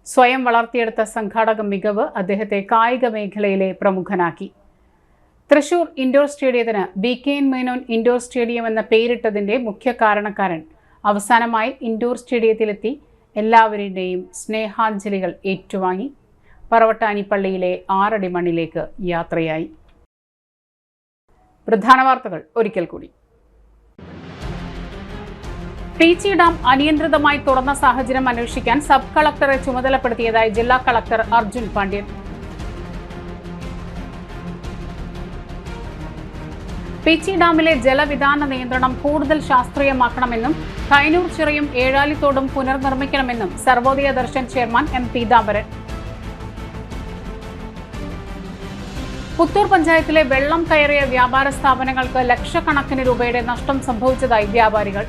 സ്വയം വളർത്തിയെടുത്ത സംഘാടക മികവ് അദ്ദേഹത്തെ കായിക മേഖലയിലെ പ്രമുഖനാക്കി. തൃശൂർ ഇൻഡോർ സ്റ്റേഡിയത്തിന് VKN മേനോൻ ഇൻഡോർ സ്റ്റേഡിയം എന്ന പേരിട്ടതിൻ്റെ മുഖ്യ കാരണക്കാരൻ അവസാനമായി ഇൻഡോർ സ്റ്റേഡിയത്തിലെത്തി എല്ലാവരുടെയും സ്നേഹാഞ്ജലികൾ ഏറ്റുവാങ്ങി പറവട്ടാനി പള്ളിയിലെ 6 അടി മണ്ണിലേക്ക് യാത്രയായി. പ്രധാന വാർത്തകൾ ഒരിക്കൽ കൂടി. പീച്ചി ഡാം അനിയന്ത്രിതമായി തുറന്ന സാഹചര്യം അന്വേഷിക്കാൻ സബ് കളക്ടറെ ചുമതലപ്പെടുത്തിയതായി ജില്ലാ കളക്ടർ അർജുൻ പാണ്ഡ്യൻ. പീച്ചി ഡാമിലെ ജലവിധാന നിയന്ത്രണം കൂടുതൽ ശാസ്ത്രീയമാക്കണമെന്നും കൈനൂർ ചിറയും ഏഴാലിത്തോടും പുനർനിർമ്മിക്കണമെന്നും സർവോദയ ദർശൻ ചെയർമാൻ M പീതാംബരൻ. പുത്തൂർ പഞ്ചായത്തിലെ വെള്ളം കയറിയ വ്യാപാര സ്ഥാപനങ്ങൾക്ക് ലക്ഷക്കണക്കിന് രൂപയുടെ നഷ്ടം സംഭവിച്ചതായി വ്യാപാരികൾ.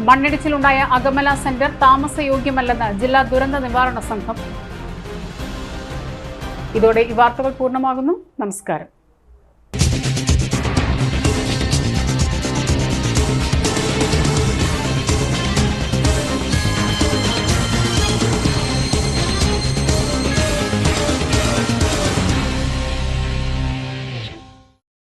മണ്ണിടിച്ചിലുണ്ടായ അകമല സെന്റർ താമസയോഗ്യമല്ലെന്ന് ജില്ലാ ദുരന്ത നിവാരണ സംഘം. ഇതോടെ ഈ വാർത്തകൾ പൂർണ്ണമാകുന്നു. നമസ്കാരം.